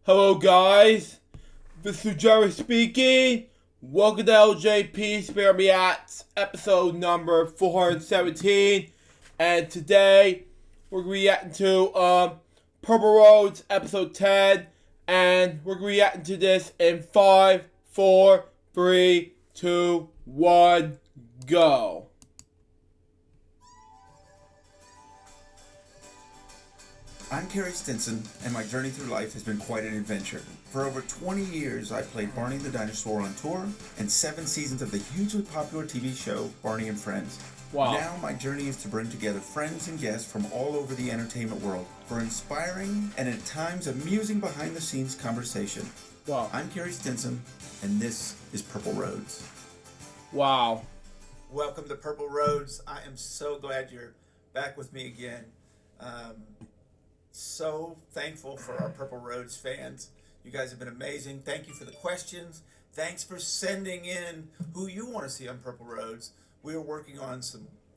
Hello guys, this is Jerry speaking. Welcome to LJPCBM episode number 417. And today we're reacting to Purple Roads episode 10. And we're reacting to this in 5, 4, 3, 2, 1, go. I'm Carrie Stinson, and my journey through life has been quite an adventure. For over 20 years, I played Barney the Dinosaur on tour, and 7 seasons of the hugely popular TV show, Barney and Friends. Wow. Now my journey is to bring together friends and guests from all over the entertainment world for inspiring and at times amusing behind-the-scenes conversation. Wow. I'm Carrie Stinson, and this is Purple Roads. Wow. Welcome to Purple Roads. I am so glad you're back with me again. So thankful for our Purple Roads fans. You guys have been amazing. Thank you for the questions. Thanks for sending in who you want to see on Purple Roads. We are working on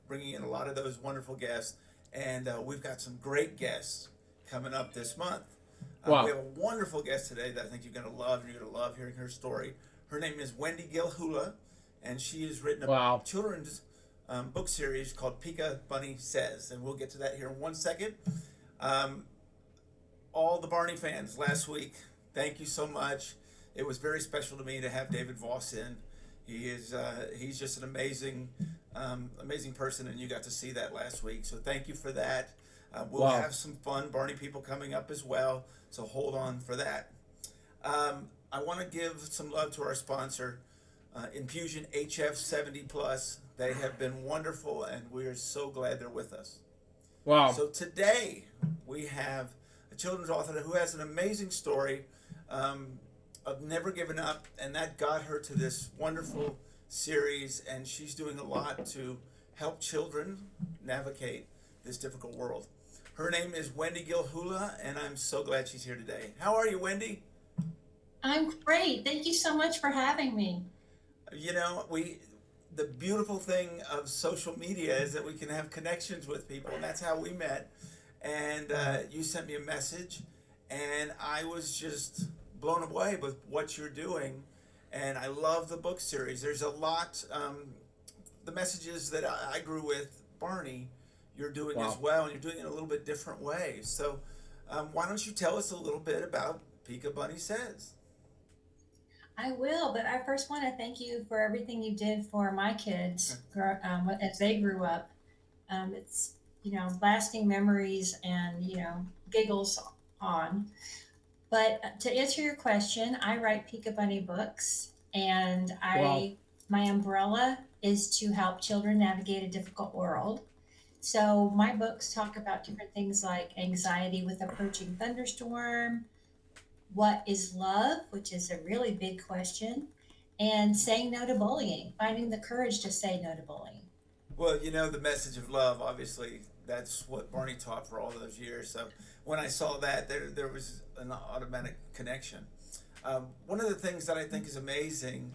bringing in a lot of those wonderful guests, and we've got some great guests coming up this month. Wow. We have a wonderful guest today that I think you're going to love, and you're going to love hearing her story. Her name is Wendy Gilhula, and she has written a children's book series called Pika Bunny Says, and we'll get to that here in 1 second. All the Barney fans last week, thank you so much. It was very special to me to have David Voss in. He's just an amazing person, and you got to see that last week. So thank you for that. We'll have some fun Barney people coming up as well. So hold on for that. I want to give some love to our sponsor, Infusion HF 70 Plus. They have been wonderful, and we are so glad they're with us. Wow. So today we have a children's author who has an amazing story of never giving up, and that got her to this wonderful series, and she's doing a lot to help children navigate this difficult world. Her name is Wendy Gilhula, and I'm so glad she's here today. How are you, Wendy? I'm great. Thank you so much for having me. You know, the beautiful thing of social media is that we can have connections with people, and that's how we met. And you sent me a message, and I was just blown away with what you're doing. And I love the book series. There's a lot, the messages that I grew with Barney, you're doing as well, and you're doing it in a little bit different way. So why don't you tell us a little bit about Pika Bunny Says? I will, but I first want to thank you for everything you did for my kids as they grew up. It's, lasting memories and, giggles on. But to answer your question, I write Pika Bunny books, and my umbrella is to help children navigate a difficult world. So my books talk about different things like anxiety with approaching thunderstorm, what is love, which is a really big question, and saying no to bullying, finding the courage to say no to bullying. Well, the message of love, obviously, that's what Barney taught for all those years. So when I saw that, there was an automatic connection. One of the things that I think is amazing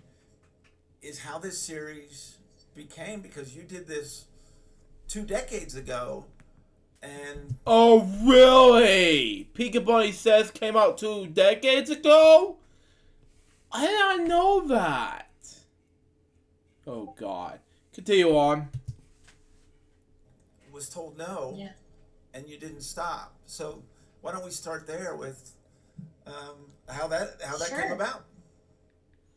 is how this series became, because you did this 2 decades ago. And oh, really? Pika Bunny Says came out 2 decades ago? I did not know that. Oh, God. Continue on. Was told no, Yeah. and you didn't stop. So why don't we start there with how that came about?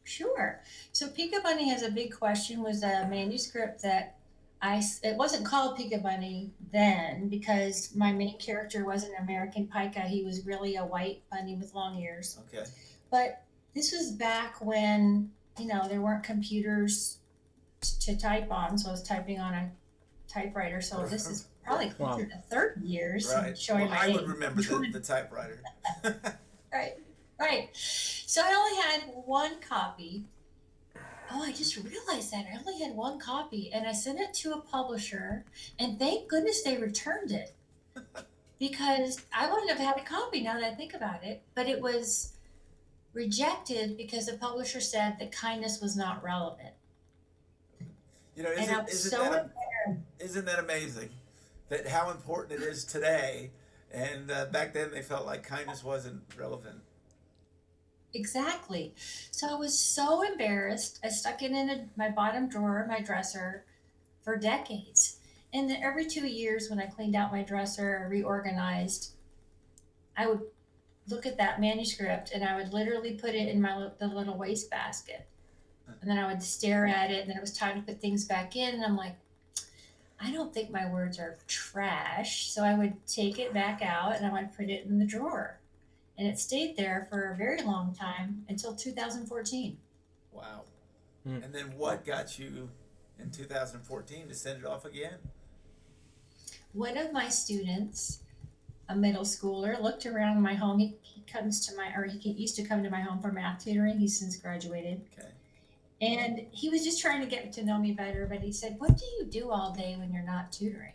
Sure. So Pika Bunny Has a Big Question was a manuscript that it wasn't called Pika Bunny then because my main character wasn't an American pika. He was really a white bunny with long ears. Okay. But this was back when, there weren't computers to type on. So I was typing on a typewriter. So this is probably closer to 30 years. Right. Showing well, my I age. would remember the typewriter. Right. So I only had 1 copy. Oh, I just realized that I only had 1 copy, and I sent it to a publisher, and thank goodness they returned it because I wouldn't have had a copy now that I think about it, but it was rejected because the publisher said that kindness was not relevant. Isn't that amazing that how important it is today? And back then they felt like kindness wasn't relevant. Exactly. So I was so embarrassed. I stuck it in my bottom drawer of my dresser for decades. And then every 2 years, when I cleaned out my dresser, reorganized, I would look at that manuscript and I would literally put it in the little wastebasket. And then I would stare at it, and then it was time to put things back in. And I'm like, I don't think my words are trash. So I would take it back out and I would put it in the drawer. And it stayed there for a very long time until 2014. Wow. Hmm. And then what got you in 2014 to send it off again? One of my students, a middle schooler, looked around my home. He comes to my, or he used to come to my home for math tutoring. He's since graduated. Okay. And he was just trying to get to know me better, but he said, "What do you do all day when you're not tutoring?"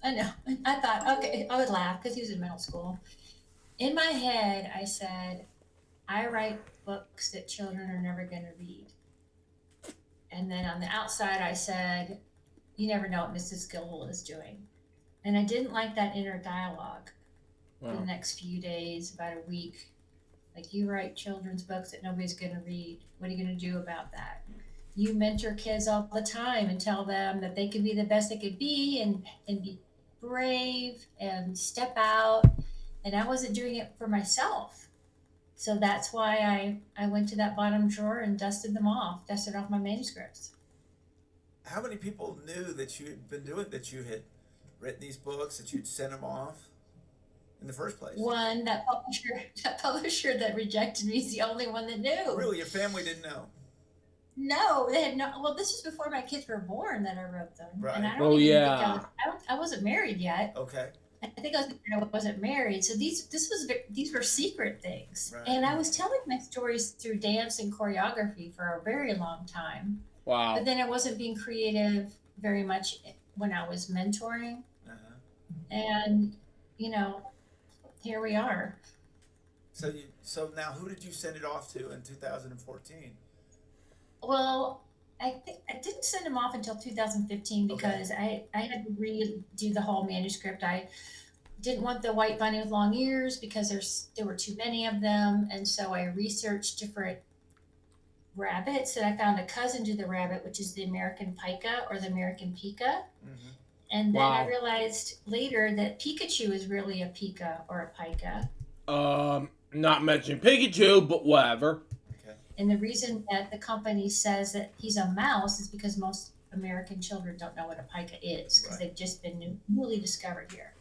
I know. I thought, okay, I would laugh because he was in middle school. In my head, I said, I write books that children are never going to read. And then on the outside, I said, you never know what Mrs. Gilhula is doing. And I didn't like that inner dialogue for the Wow. next few days, about a week. Like, you write children's books that nobody's going to read. What are you going to do about that? You mentor kids all the time and tell them that they can be the best they could be, and be brave and step out. And I wasn't doing it for myself. So that's why I went to that bottom drawer and dusted off my manuscripts. How many people knew that you had been doing, that you had written these books, that you'd sent them off in the first place? One, that publisher that rejected me is the only one that knew. Really, your family didn't know? No, they had no. Well, this was before my kids were born that I wrote them, and Right. I don't Oh even think yeah. I wasn't married yet. Okay. I think I wasn't married. So these were secret things, Right. and I was telling my stories through dance and choreography for a very long time. But Wow. then I wasn't being creative very much when I was mentoring, Uh-huh. and you know, here we are. So now who did you send it off to in 2014? Well, I didn't send them off until 2015 Okay. because I had to redo the whole manuscript. I didn't want the white bunny with long ears because there were too many of them, and so I researched different rabbits, and I found a cousin to the rabbit, which is the American pika or the American pika. Mm-hmm. And then I Wow. realized later that Pikachu is really a pika or a pika. Not mentioning Pikachu, but whatever. Okay. And the reason that the company says that he's a mouse is because most American children don't know what a pika is because Right. they've just been newly discovered here.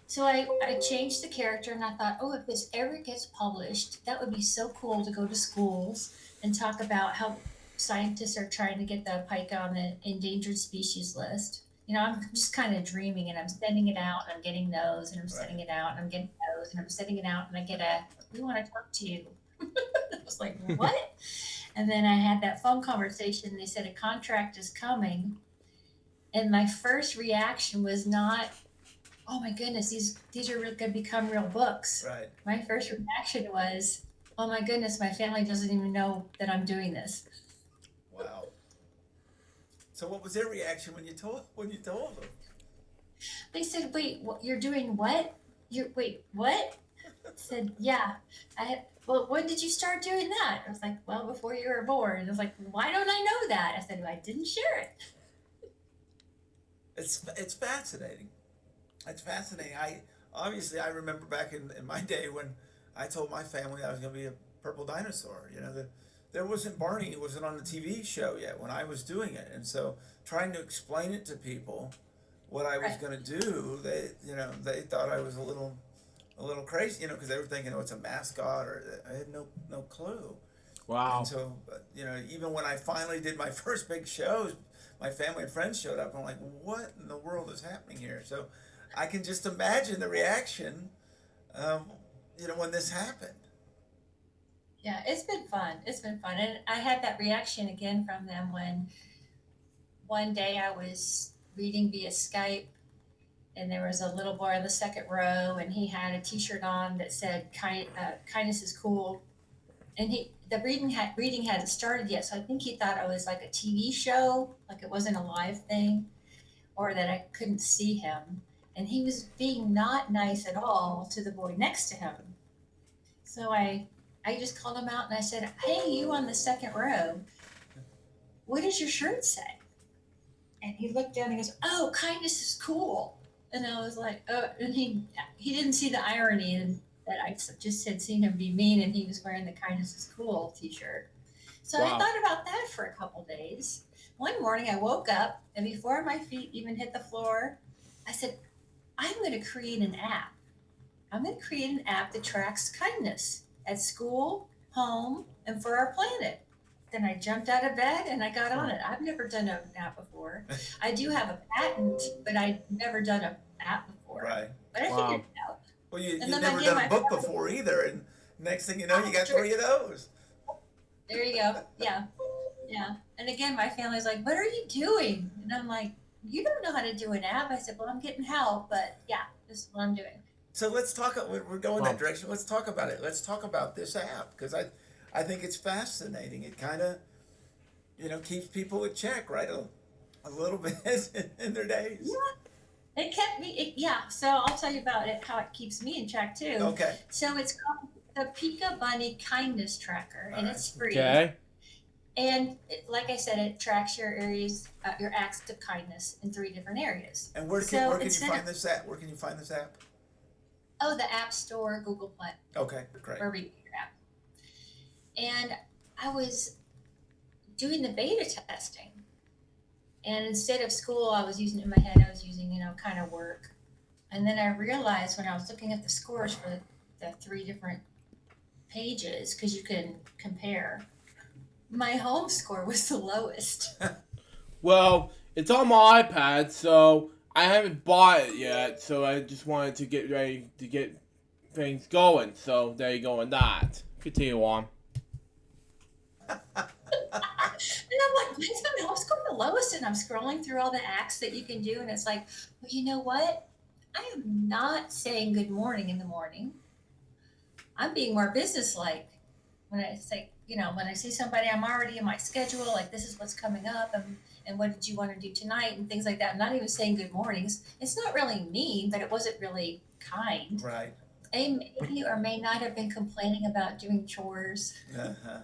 So I changed the character and I thought, oh, if this ever gets published, that would be so cool to go to schools and talk about how scientists are trying to get the pika on the endangered species list. I'm just kind of dreaming and I'm sending it out and I'm getting those and I'm Right. sending it out and I'm getting those and I'm sending it out and I get a, we want to talk to you. I was like, what? And then I had that phone conversation. They said a contract is coming. And my first reaction was not, oh my goodness, these are going to become real books. Right. My first reaction was, oh my goodness, my family doesn't even know that I'm doing this. Wow. So what was their reaction when you told them? They said, wait, you're doing what? Wait, what? I said, yeah. Well, when did you start doing that? I was like, well, before you were born. I was like, why don't I know that? I said, well, I didn't share it. It's fascinating. It's fascinating. I remember back in my day when I told my family I was going to be a purple dinosaur. There wasn't Barney. It wasn't on the TV show yet when I was doing it, and so trying to explain it to people what I was Right. going to do, they thought I was a little crazy, because they were thinking, oh, it's a mascot, or I had no clue. And Wow. so, even when I finally did my first big shows, my family and friends showed up. And I'm like, what in the world is happening here? So I can just imagine the reaction, um, when this happened. Yeah, it's been fun. It's been fun. And I had that reaction again from them when one day I was reading via Skype and there was a little boy in the second row and he had a t-shirt on that said kindness is cool. And the reading hadn't started yet. So I think he thought it was like a TV show, like it wasn't a live thing, or that I couldn't see him. And he was being not nice at all to the boy next to him. So I I just called him out and I said, "Hey, you on the second row, what does your shirt say?" And he looked down and he goes, "Oh, kindness is cool." And I was like, "Oh," and he didn't see the irony in that I just had seen him be mean, and he was wearing the kindness is cool T-shirt. So I Wow. thought about that for a couple days. One morning I woke up, and before my feet even hit the floor, I said, "I'm going to create an app. I'm going to create an app that tracks kindness at school, home, and for our planet." Then I jumped out of bed and I got on it. I've never done an app before. I do have a patent, but I've never done an app before. Right. But I figured Wow. it out. Well, you, And you've then I never gave done a my book family, before either, and next thing you know, you got true. 3 of those. There you go. Yeah. Yeah. And again, my family's like, "What are you doing?" And I'm like, "You don't know how to do an app." I said, "Well, I'm getting help, but yeah, this is what I'm doing." So let's talk. We're going that Wow. direction. Let's talk about it. Let's talk about this app because I think it's fascinating. It kind of, keeps people in check, right? A little bit in their days. Yeah. It kept me, yeah. So I'll tell you about it, how it keeps me in check too. Okay. So it's called the Pika Bunny Kindness Tracker, All and right. it's free. Okay. And like I said, it tracks your areas, your acts of kindness in 3 different areas. And where So can you instead find of, this app? Where can you find this app? oh, the App Store, Google Play, Okay, great. wherever you get your app. And I was doing the beta testing. And instead of school, I was using it in my head, I was using, kind of work. And then I realized when I was looking at the scores for the 3 different pages, because you can compare, my home score was the lowest. Well, it's on my iPad, so I haven't bought it yet. So I just wanted to get ready to get things going. So there you go on that. Continue on. And I'm like, "Why is my home score the lowest?" And I'm scrolling through all the acts that you can do, and it's like, well, you know what? I am not saying good morning in the morning. I'm being more businesslike. When I say, when I see somebody, I'm already in my schedule, like this is what's coming up, and what did you want to do tonight, and things like that. I'm not even saying good mornings. It's not really mean, but it wasn't really kind. Right. I may or may not have been complaining about doing chores. Uh-huh.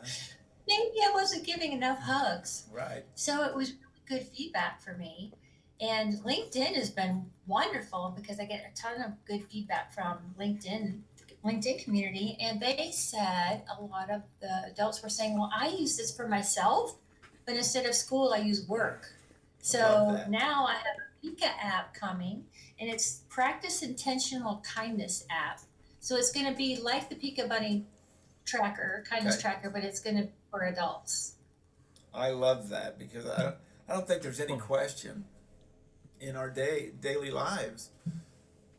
Maybe I wasn't giving enough hugs. Right. So it was really good feedback for me. And LinkedIn has been wonderful because I get a ton of good feedback from LinkedIn community. And they said a lot of the adults were saying, "Well, I use this for myself, but instead of school, I use work." Love So that. now I have a Pika app coming, and it's Practice Intentional Kindness app. So it's going to be like the Pika Bunny kindness Okay. tracker, but it's going to be for adults. I love that because I don't think there's any question in our daily lives.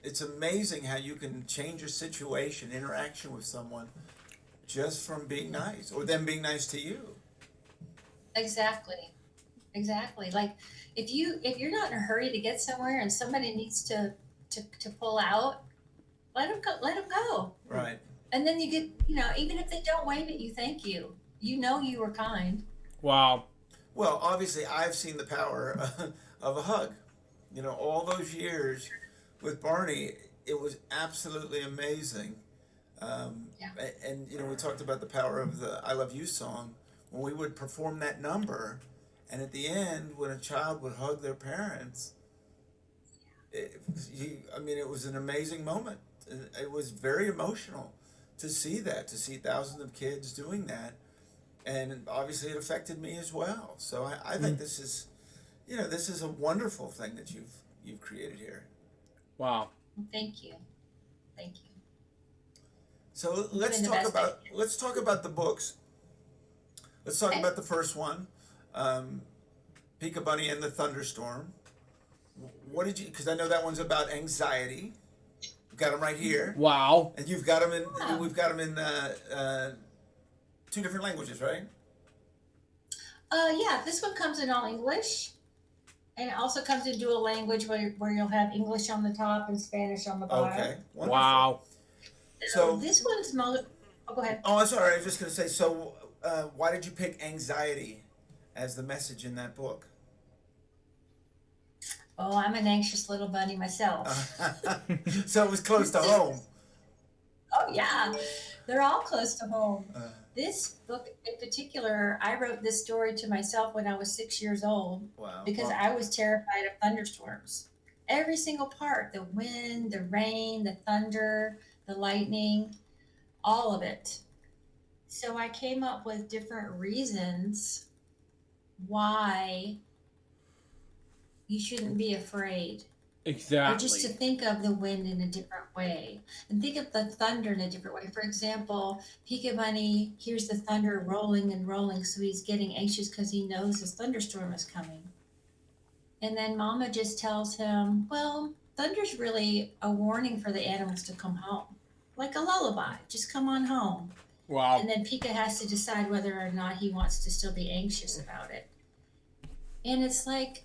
It's amazing how you can change a situation, interaction with someone just from being nice or them being nice to you. Exactly. Exactly. Like if you're not in a hurry to get somewhere and somebody needs to pull out, let them go. Let them go. Right. And then you get, even if they don't wave at you, thank you. You know you were kind. Wow. Well, obviously, I've seen the power of a hug. All those years with Barney, it was absolutely amazing. Yeah. And we talked about the power of the "I Love You" song when we would perform that number, and at the end, when a child would hug their parents, it was an amazing moment. It was very emotional to see that, to see thousands of kids doing that, and obviously it affected me as well. So I think this is a wonderful thing that you've created here. Wow. Thank you. Thank you. So You're let's doing the talk best I about can. let's talk about the books. Let's talk Okay. about the first one, Pika Bunny and the Thunderstorm. What did you? Because I know that one's about anxiety. We've got them right here, Wow. and you've got them in. Yeah. We've got them in 2 different languages, right? Yeah, this one comes in all English. And it also comes in dual language where you'll have English on the top and Spanish on the bottom. Okay, wonderful. Wow. So, This one's oh, go ahead. oh, I'm sorry. I was just going to say. So, why did you pick anxiety as the message in that book? Oh, I'm an anxious little bunny myself. So it was close to home. Oh yeah. They're all close to home. Uh, This book in particular, I wrote this story to myself when I was 6 years old wow. because Well, I was terrified of thunderstorms. Every single part, the wind, the rain, the thunder, the lightning, all of it. So I came up with different reasons why you shouldn't be afraid, or just to Exactly. think of the wind in a different way and think of the thunder in a different way. For example, Pika Bunny hears the thunder rolling and rolling, so he's getting anxious because he knows his thunderstorm is coming. And then Mama just tells him, well, thunder's really a warning for the animals to come home, like a lullaby, just come on home. Wow. And then Pika has to decide whether or not he wants to still be anxious about it. And it's like,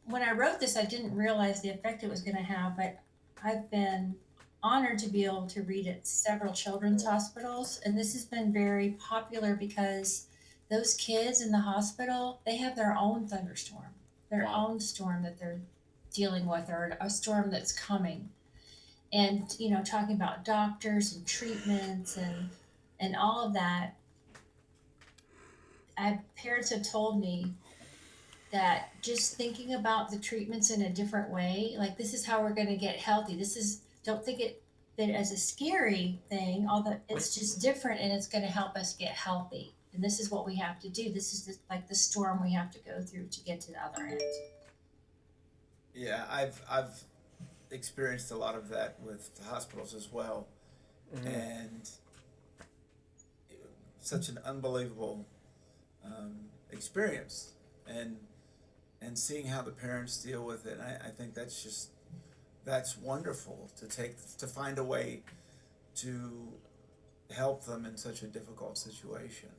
when I wrote this, I didn't realize the effect it was going to have, but I've been honored to be able to read at several children's hospitals. And this has been very popular because those kids in the hospital, they have their own thunderstorm, their Wow. own storm that they're dealing with, or a storm that's coming. And, talking about doctors and treatments and all of that, parents have told me that just thinking about the treatments in a different way, like this is how we're going to get healthy. Don't think it as a scary thing, although it's just different and it's going to help us get healthy. And this is what we have to do. This is like the storm we have to go through to get to the other end. yeah, I've experienced a lot of that with the hospitals as well, and such an unbelievable experience, and seeing how the parents deal with it. I think that's wonderful to find a way to help them in such a difficult situation.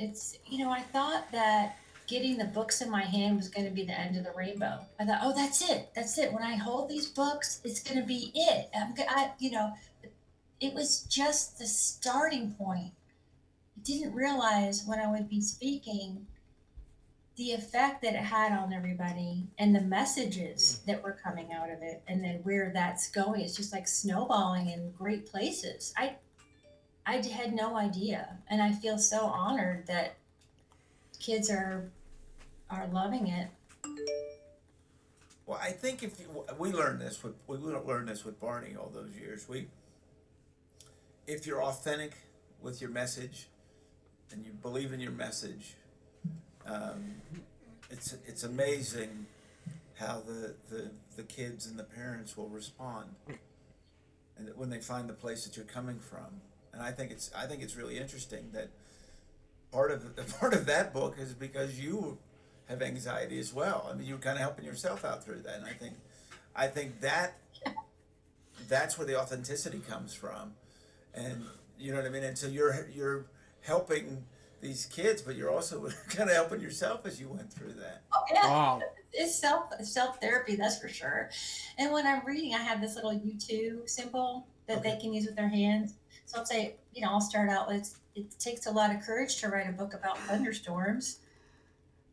I thought that getting the books in my hand was going to be the end of the rainbow. I thought, oh, that's it. That's it. When I hold these books, it's going to be it. It was just the starting point. I didn't realize when I would be speaking the effect that it had on everybody and the messages that were coming out of it, and then where that's going. It's just like snowballing in great places. I had no idea, and I feel so honored that kids are loving it. Well, I think we learned this we learned this with Barney all those years. If you're authentic with your message and you believe in your message, um, it's amazing how the kids and the parents will respond, and when they find the place that you're coming from. And I think it's really interesting that part of that book is because you have anxiety as well. I mean, you're kind of helping yourself out through that, and I think that's where the authenticity comes from, and you know what I mean. And so you're helping these kids, but you're also kind of helping yourself as you went through that. Oh yeah, Wow. it's self therapy, that's for sure. And when I'm reading, I have this little U2 symbol that Okay. they can use with their hands. So I'll say, I'll start out with, it takes a lot of courage to write a book about thunderstorms.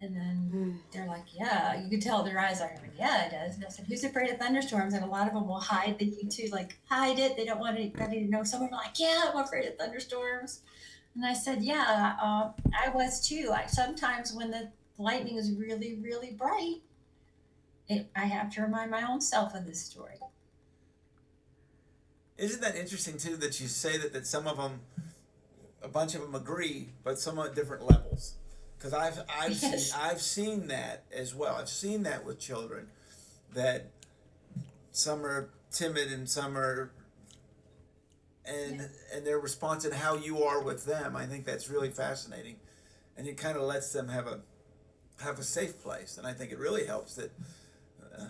And then they're like, yeah, you can tell their eyes are like, yeah, it does. And I said, who's afraid of thunderstorms? And a lot of them will hide the U2, like hide it. They don't want anybody to know. Some are like, yeah, I'm afraid of thunderstorms. And I said, yeah, I was too. Sometimes when the lightning is really, really bright, I have to remind my own self of this story. Isn't that interesting too that you say that some of them, a bunch of them agree, but some at different levels? Because Yes. I've seen that as well. I've seen that with children, that some are timid and some are, Yeah. and their response and how you are with them. I think that's really fascinating, and it kind of lets them have a safe place. And I think it really helps that uh,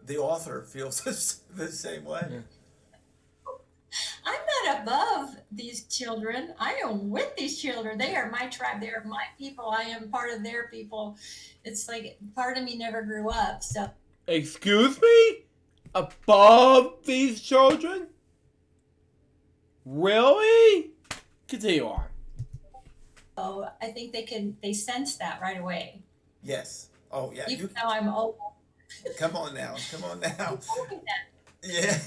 the author feels the same way. Yeah. I'm not above these children. I am with these children. They are my tribe. They are my people. I am part of their people. It's like part of me never grew up. Excuse me? Above these children? Really? Continue on. So I think they sense that right away. Yes. Oh yeah. Even You though I'm old, come on now. Come on they now. told me that. Yeah.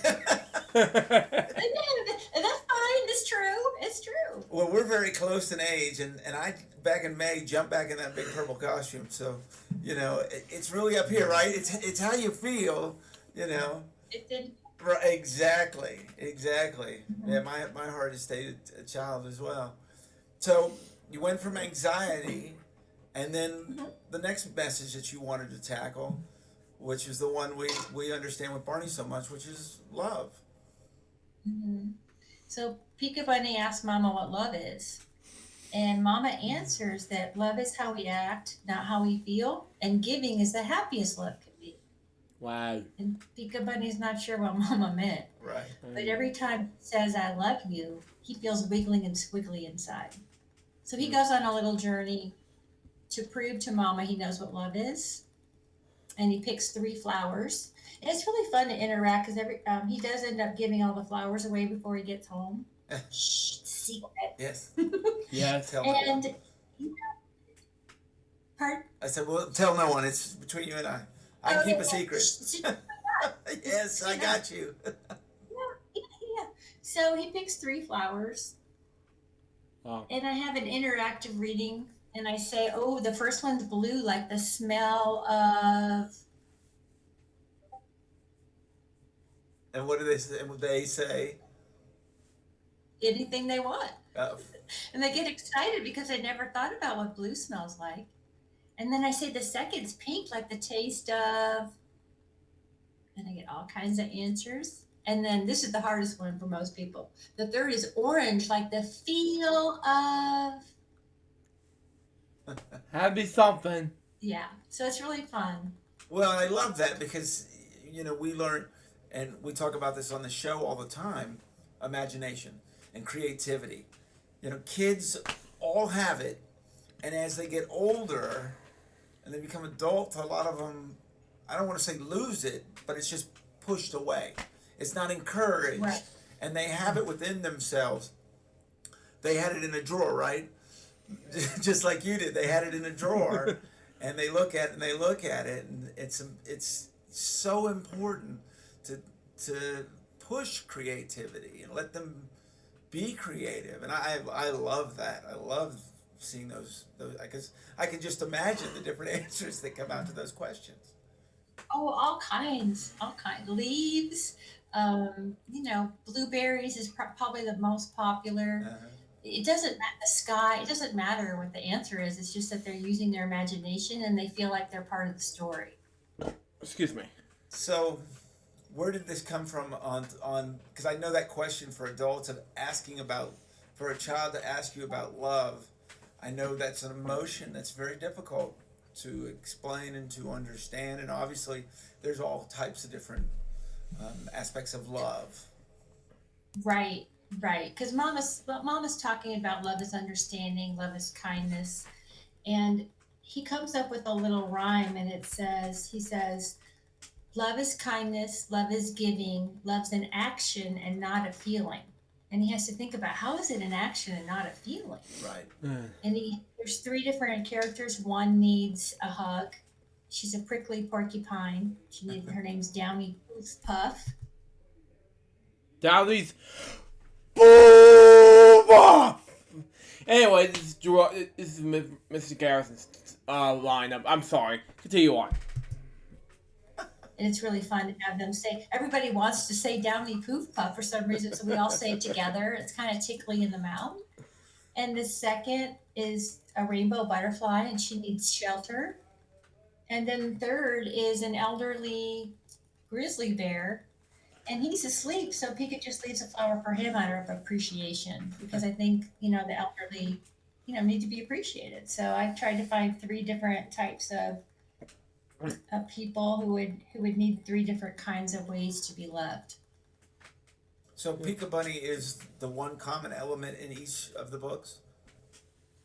And that's fine. It's true. It's true. Well, we're very close in age, and I back in May jumped back in that big purple costume. So, it's really up here, right? It's how you feel, you know. It did. Right, exactly, exactly. Mm-hmm. Yeah, my heart has stayed a child as well. So you went from anxiety, and then Mm-hmm. the next message that you wanted to tackle, which is the one we understand with Barney so much, which is love. Mm-hmm. So Pika Bunny asked Mama what love is. And Mama answers that love is how we act, not how we feel. And giving is the happiest love can be. Wow. And Pika Bunny's not sure what Mama meant. Right. But every time he says, I love you, he feels wiggling and squiggly inside. So he goes on a little journey to prove to Mama he knows what love is. And he picks 3 flowers. And it's really fun to interact because he does end up giving all the flowers away before he gets home. Shh, secret. Yes. Yes. Tell no one. And, pardon? I said, well, tell no one. It's between you and I. I can keep a secret. Yes, I got you. Yeah. So he picks 3 flowers. Oh. And I have an interactive reading. And I say, oh, the first one's blue, like the smell of. And what do they say? They say Anything they want. uh, And they get excited because I never thought about what blue smells like. And then I say the second's pink, like the taste of. And I get all kinds of answers. And then this is the hardest one for most people. The third is orange, like the feel of. Happy something. Yeah. So it's really fun. well, I love that because we learn, and we talk about this on the show all the time, imagination and creativity. Kids all have it, and as they get older and they become adults, a lot of them, I don't want to say lose it, but it's just pushed away. It's not encouraged, Right. and they have it within themselves. They had it in a drawer, right? Just like you did. They had it in a drawer, and they look at it, and it's so important to push creativity and let them be creative. And I love that. I love seeing those because I can just imagine the different answers that come out to those questions. Oh, all kinds. Leaves. Blueberries is probably the most popular. Uh, It doesn't matter the sky. It doesn't matter what the answer is. It's just that they're using their imagination and they feel like they're part of the story. Excuse me. so where did this come from on because I know that question for adults of asking about for a child to ask you about love. I know that's an emotion that's very difficult to explain and to understand, and obviously there's all types of different aspects of love. Right, right. Because mama's talking about love is understanding, love is kindness, and he comes up with a little rhyme, and he says, love is kindness, love is giving, love's an action and not a feeling. And he has to think about how is it an action and not a feeling. Right. And there's 3 different characters. One needs a hug. She's a prickly porcupine. Her name's Downy Puff. Down these. Boom! Anyway, this is Mr. Garrison's lineup. I'm sorry. Continue on. And it's really fun to have them say, everybody wants to say Downy Poof Puff for some reason, so we all say it together. It's kind of tickly in the mouth. And the second is a rainbow butterfly, and she needs shelter. And then third is an elderly grizzly bear, and he's asleep, so Pika just leaves a flower for him out of appreciation, because I think, the elderly, need to be appreciated. So I tried to find 3 different types of people who would need 3 different kinds of ways to be loved. So Pika Bunny is the one common element in each of the books?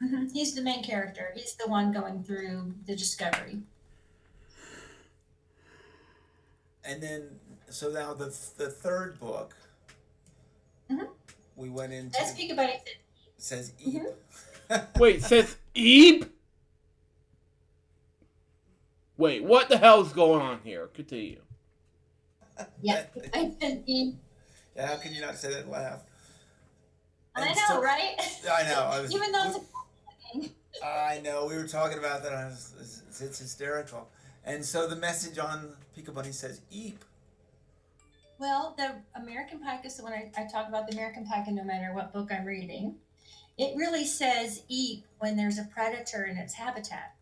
Mm-hmm. He's the main character. He's the one going through the discovery. And then, so now the third book, Mm-hmm. we went into... That's Pika Bunny. Says Eve. Mm-hmm. Wait, says Eve? Wait, what the hell's going on here? Continue. Yeah, I can eat. Yeah, how can you not say that and laugh? I And know, so, right? I know. I was. Even though it's a thing. I know. We were talking about that. It's hysterical. And so the message on Pika Bunny says "eep." Well, the American Pike is when I talk about the American Pike, and no matter what book I'm reading, it really says eep when there's a predator in its habitat.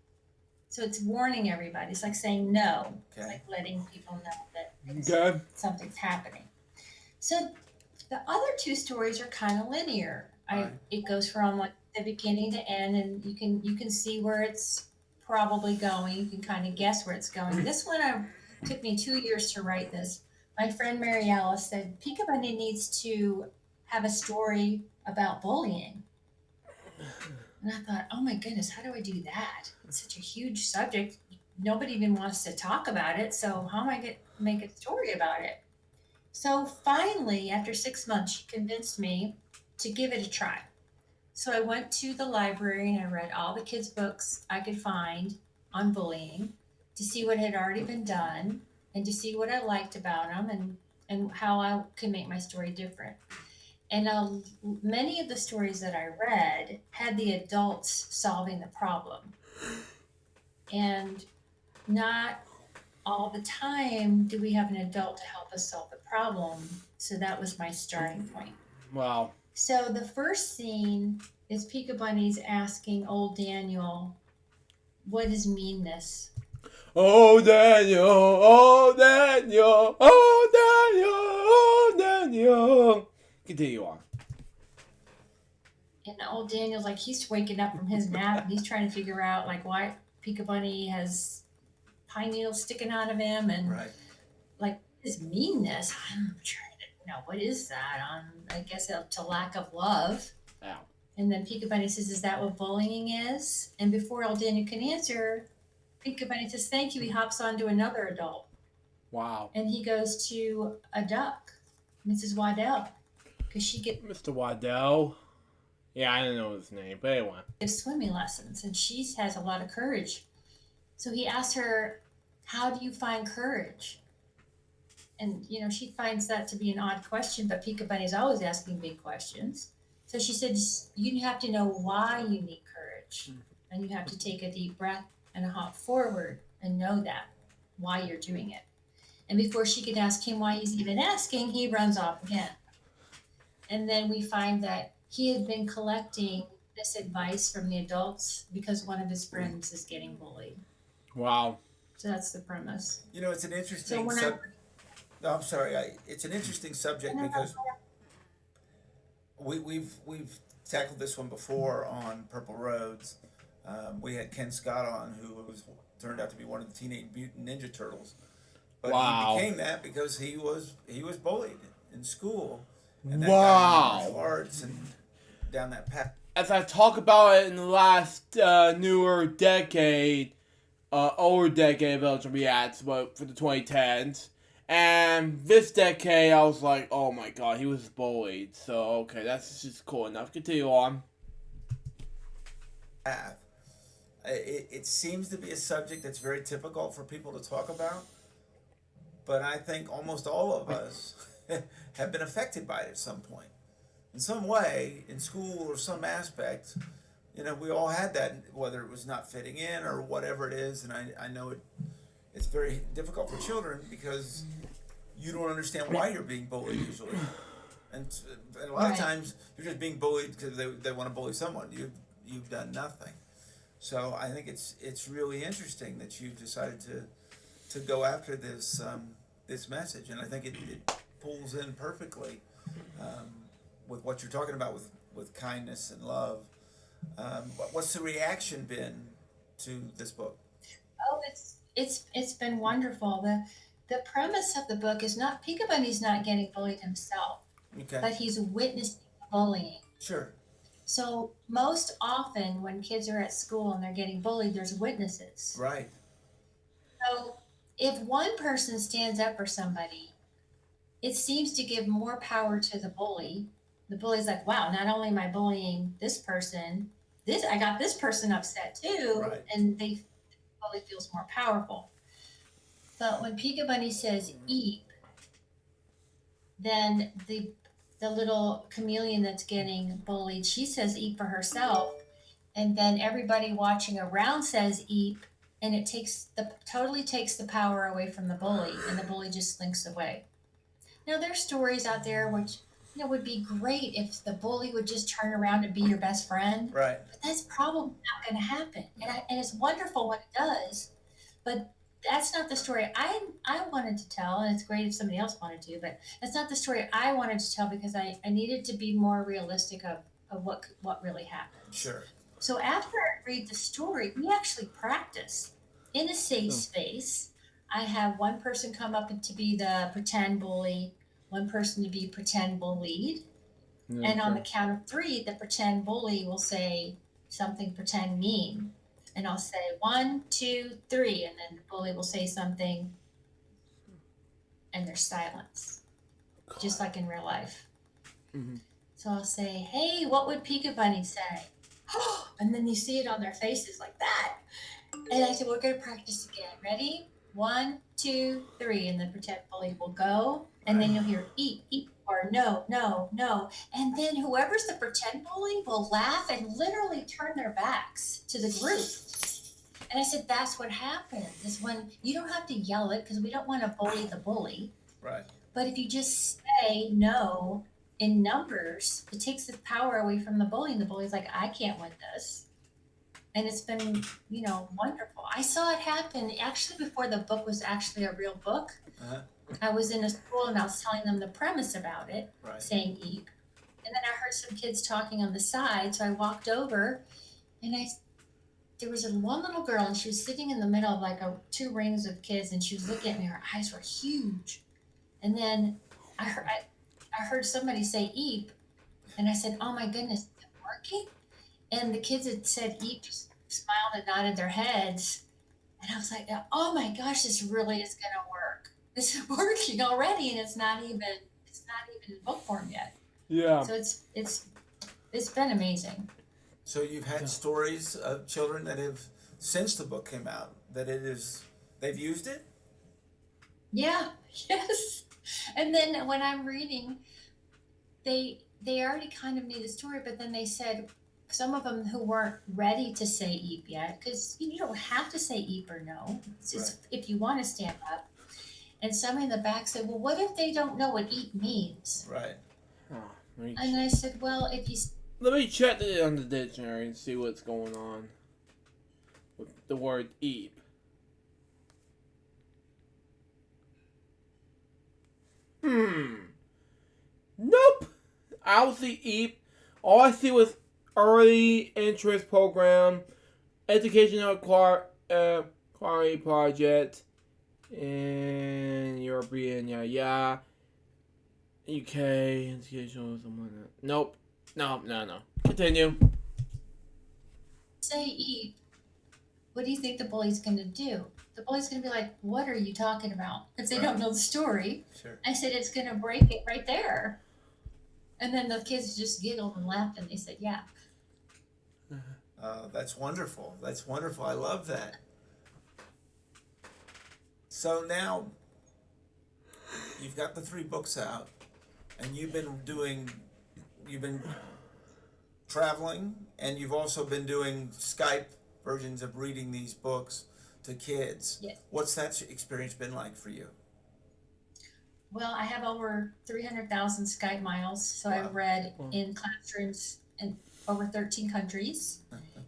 So it's warning everybody. It's like saying no. It's Okay. like letting people know that Okay. something's happening. So the other two stories are kind of linear. Right. It goes from like the beginning to end, and you can see where it's probably going. You can kind of guess where it's going. This one took me 2 years to write this. My friend Mary Alice said Pika Bunny needs to have a story about bullying. And I thought, oh my goodness, how do I do that? It's such a huge subject. Nobody even wants to talk about it. So how am I going to make a story about it? So finally, after 6 months, she convinced me to give it a try. So I went to the library and I read all the kids' books I could find on bullying to see what had already been done and to see what I liked about them and how I could make my story different. And many of the stories that I read had the adults solving the problem. And not all the time do we have an adult to help us solve the problem. So that was my starting point. Wow. So the first scene is Pika Bunny's asking old Daniel, what is meanness? Oh Daniel, oh Daniel, oh Daniel, oh Daniel. Continue on. And old Daniel's like, he's waking up from his nap and he's trying to figure out like why Pika Bunny has pine needles sticking out of him and Right. like his meanness. I'm trying to know what is that? I guess to lack of love. Ow. And then Pika Bunny says, "Is that what bullying is?" And before old Daniel can answer, Pika Bunny says, "Thank you." He hops onto another adult, Wow. and he goes to a duck, Mrs. Waddell, because she Mr. Waddell. Yeah, I don't know his name, but anyway. gives swimming lessons, and she has a lot of courage. So he asks her, "How do you find courage?" And she finds that to be an odd question, but Pika Bunny's always asking big questions. So she said, "You have to know why you need courage, and you have to take a deep breath and a hop forward and know that why you're doing it." And before she could ask him why he's even asking, he runs off again. And then we find that he had been collecting this advice from the adults because one of his friends is getting bullied. Wow. So that's the premise. It's an So interesting when No, I'm sorry. It's an interesting subject because we've tackled this one before on Purple Roads. We had Ken Scott on, who turned out to be one of the Teenage Mutant Ninja Turtles, but Wow. he became that because he was bullied in school, and that got Wow. into martial arts and down that path. As I talk about it in the last older decade of LJPCBM, but for the 2010s. And this decade, I was like, oh my god, he was bullied. So, okay, that's just cool enough. Continue on. It seems to be a subject that's very typical for people to talk about, but I think almost all of us have been affected by it at some point. In some way, in school or some aspect, we all had that, whether it was not fitting in or whatever it is, and I know it's very difficult for children because you don't understand why you're being bullied usually. And a lot of times you're just being bullied because they want to bully someone. You've done nothing. So I think it's really interesting that you've decided to go after this this message, and I think it pulls in perfectly with what you're talking about with kindness and love. What's the reaction been to this book? Oh, it's been wonderful. The premise of the book is not Pika Bunny's not getting bullied himself, Okay. but he's witnessing bullying. Sure. So most often when kids are at school and they're getting bullied, there's witnesses. Right. So if one person stands up for somebody, it seems to give more power to the bully. The bully's like, wow, not only am I bullying this person, this I got this person upset too, Right. and the bully feels more powerful. But when Pika Bunny says eep, then the little chameleon that's getting bullied, she says eat for herself, and then everybody watching around says eat, and it totally takes the power away from the bully, and the bully just slinks away. Now there's stories out there which would be great if the bully would just turn around and be your best friend, Right. but that's probably not going to happen. And it's wonderful when it does, but that's not the story I wanted to tell, and it's great if somebody else wanted to, but that's not the story I wanted to tell because I needed to be more realistic of what really happens. Sure. So after I read the story, we actually practice in a safe space. I have one person come up to be the pretend bully, one person to be pretend bullied, and on the count of three, the pretend bully will say something pretend mean. And I'll say 1, 2, 3, and then the bully will say something, and there's silence, just like in real life. Mm-hmm. So I'll say, "Hey, what would Pika Bunny say?" And then you see it on their faces like that. And I said, "We're going to practice again. Ready? 1, 2, 3," and the pretend bully will go, and then you'll hear eat, eat, or no, no, no. And then whoever's the pretend bully will laugh and literally turn their backs to the group. And I said, that's what happens is when you don't have to yell it because we don't want to bully the bully. Right. But if you just say no in numbers, it takes the power away from the bully. And the bully's like, I can't win this. And it's been, wonderful. I saw it happen actually before the book was actually a real book. Uh-huh. I was in a school and I was telling them the premise about it, Right. saying eep. And then I heard some kids talking on the side. So I walked over and there was one little girl and she was sitting in the middle of like two rings of kids and she was looking at me. Her eyes were huge. And then I heard somebody say eep. And I said, oh my goodness, is it working? And the kids had said eep, just smiled and nodded their heads. And I was like, oh my gosh, this really is going to work. This is working already. And it's not even in book form yet. Yeah. So it's been amazing. So you've had stories of children that have, since the book came out, they've used it? Yeah, yes. And then when I'm reading, they already kind of knew the story, but then they said, some of them who weren't ready to say eep yet, because you don't have to say eep or no. It's just if you want to stand up. And some in the back said, well, what if they don't know what eep means? Right. And I said, well, if you... Let me check it on the dictionary and see what's going on with the word eep. Nope. I don't see eep. All I see was early interest program, educational quality project, and European, UK, educational, something like that. Nope. No. Continue. Say eep. What do you think the bully's going to do? The bully's going to be like, what are you talking about? If they don't know the story. Sure. I said, it's going to break it right there. And then the kids just giggled and laughed and they said, yeah. That's wonderful. That's wonderful. I love that. So now you've got the 3 books out and you've been traveling, and you've also been doing Skype versions of reading these books to kids. Yes. What's that experience been like for you? Well, I have over 300,000 Skype miles, so Wow. I've read in classrooms in over 13 countries,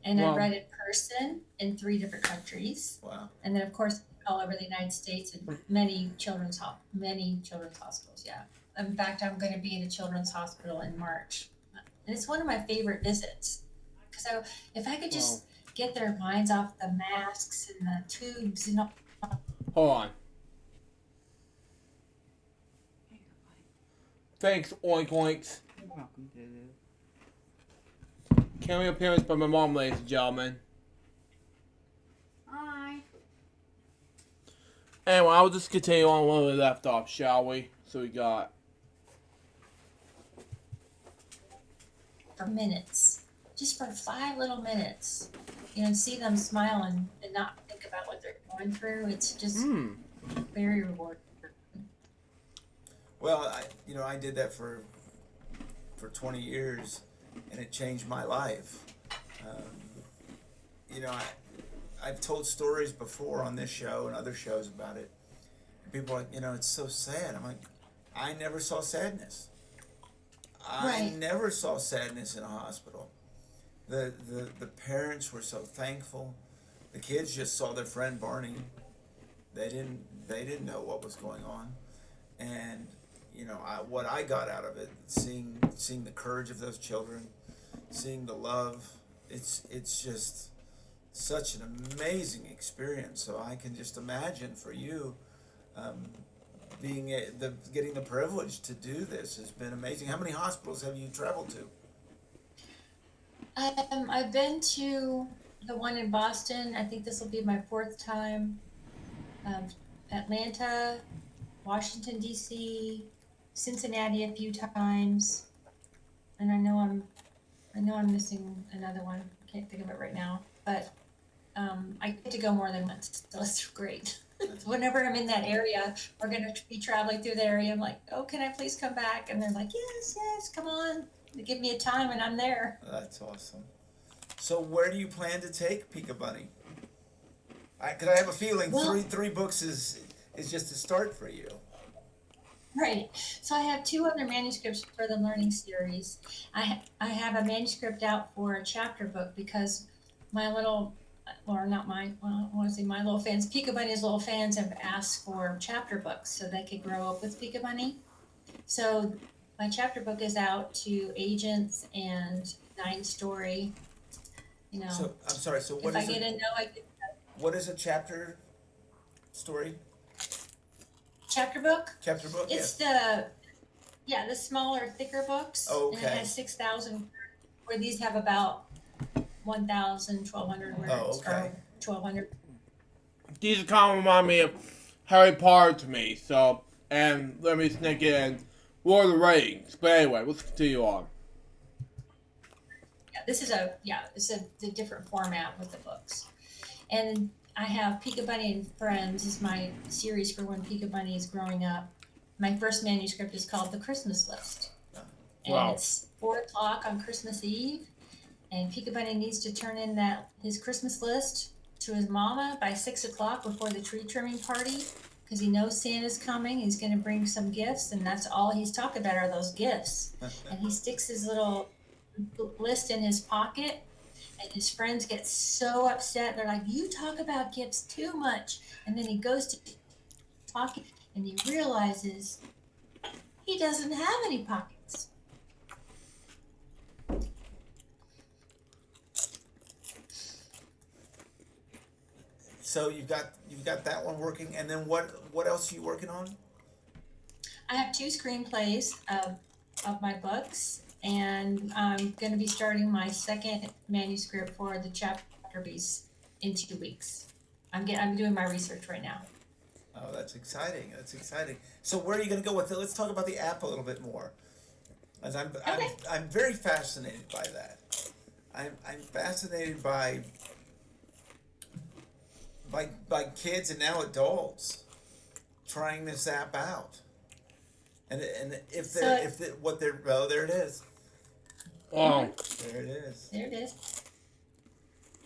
and Wow. I read in person in 3 different countries, Wow. and then of course all over the United States and many children's hospitals. Yeah, in fact, I'm going to be in a children's hospital in March, and it's one of my favorite visits because if I could just get their minds off the masks and the tubes and all. Hold on. Thanks, oink oinks. You're welcome, Dudu. Cameo appearance by my mom, ladies and gentlemen. Hi. Anyway, I'll just continue on where we left off, shall we? So we got... For minutes, just for 5 little minutes, see them smile and not think about what they're going through. It's just very rewarding. Well, I did that for 20 years, and it changed my life. Um, you know, I've told stories before on this show and other shows about it. And people are like, it's so sad. I'm like, I never saw sadness. I Right. never saw sadness in a hospital. The parents were so thankful. The kids just saw their friend Barney. They didn't know what was going on, and what I got out of it, seeing the courage of those children, seeing the love, it's just such an amazing experience. So I can just imagine for you, getting the privilege to do this has been amazing. How many hospitals have you traveled to? I've been to the one in Boston. I think this will be my fourth time. Um, Atlanta, Washington D.C., Cincinnati a few times, and I know I'm missing another one. I can't think of it right now, but I get to go more than once, so it's great. Whenever I'm in that area, we're gonna be traveling through the area. I'm like, oh, can I please come back? And they're like, yes, come on. They give me a time, and I'm there. That's awesome. So where do you plan to take Pika Bunny? Because I have a feeling Well, three books is just a start for you. right. So I have two other manuscripts for the learning series. I have a manuscript out for a chapter book because my little, or not my, well, I want to say my little fans, Pika Bunny's little fans have asked for chapter books so they could grow up with Pika Bunny. So my chapter book is out to agents and 9 story. So I'm sorry. So If I get a no, I get what is a chapter story? chapter book. Chapter book? It's the smaller, thicker books. Oh, And it okay. has 6,000, where these have about 1,000, 1,200 words. Oh, okay. Or 1,200. These kind of remind me of Harry Potter to me. So, and let me sneak in Lord of the Rings. But anyway, let's continue on. Yeah, it's a different format with the books. And I have Pika Bunny and Friends is my series for when Pika Bunny is growing up. My first manuscript is called The Christmas List. And Wow. it's 4 o'clock on Christmas Eve. And Pika Bunny needs to turn in his Christmas list to his mama by 6 o'clock before the tree trimming party, because he knows Santa's coming. He's going to bring some gifts, and that's all he's talking about are those gifts. And he sticks his little list in his pocket, and his friends get so upset. They're like, "You talk about gifts too much." And then he goes to his pocket, and he realizes he doesn't have any pockets. So you've got that one working, and then what else are you working on? I have 2 screenplays of my books, and I'm going to be starting my second manuscript for the chapter piece in 2 weeks. I'm doing my research right now. Oh, that's exciting. That's exciting. So where are you going to go with it? Let's talk about the app a little bit more. As Okay. I'm very fascinated by that. I'm fascinated by kids and now adults trying this app out. And if there it is. Oh, There it is. There it is.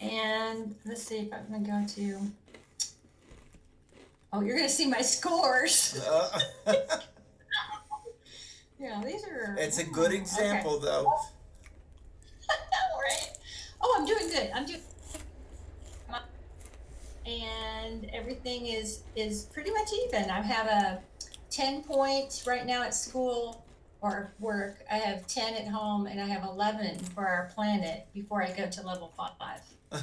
And let's see if I'm going to go to. Oh, you're going to see my scores. Yeah, these are. It's a good example, though. Right. Oh, I'm doing good. And everything is pretty much even. I have a 10 points right now at school or work. I have 10 at home, and I have 11 for our planet before I go to level 5.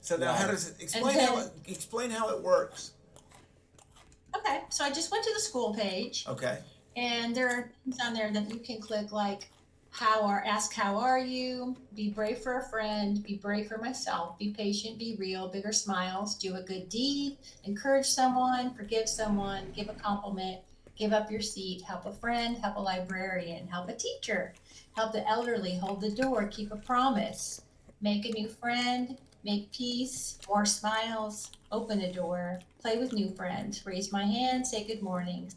So now, Wow. how does it explain how it works? Okay, so I just went to the school page, Okay. and there are things on there that you can click, like ask how are you, be brave for a friend, be brave for myself, be patient, be real, bigger smiles, do a good deed, encourage someone, forgive someone, give a compliment, give up your seat, help a friend, help a librarian, help a teacher, help the elderly, hold the door, keep a promise, make a new friend, make peace, more smiles, open a door, play with new friends, raise my hand, say good morning,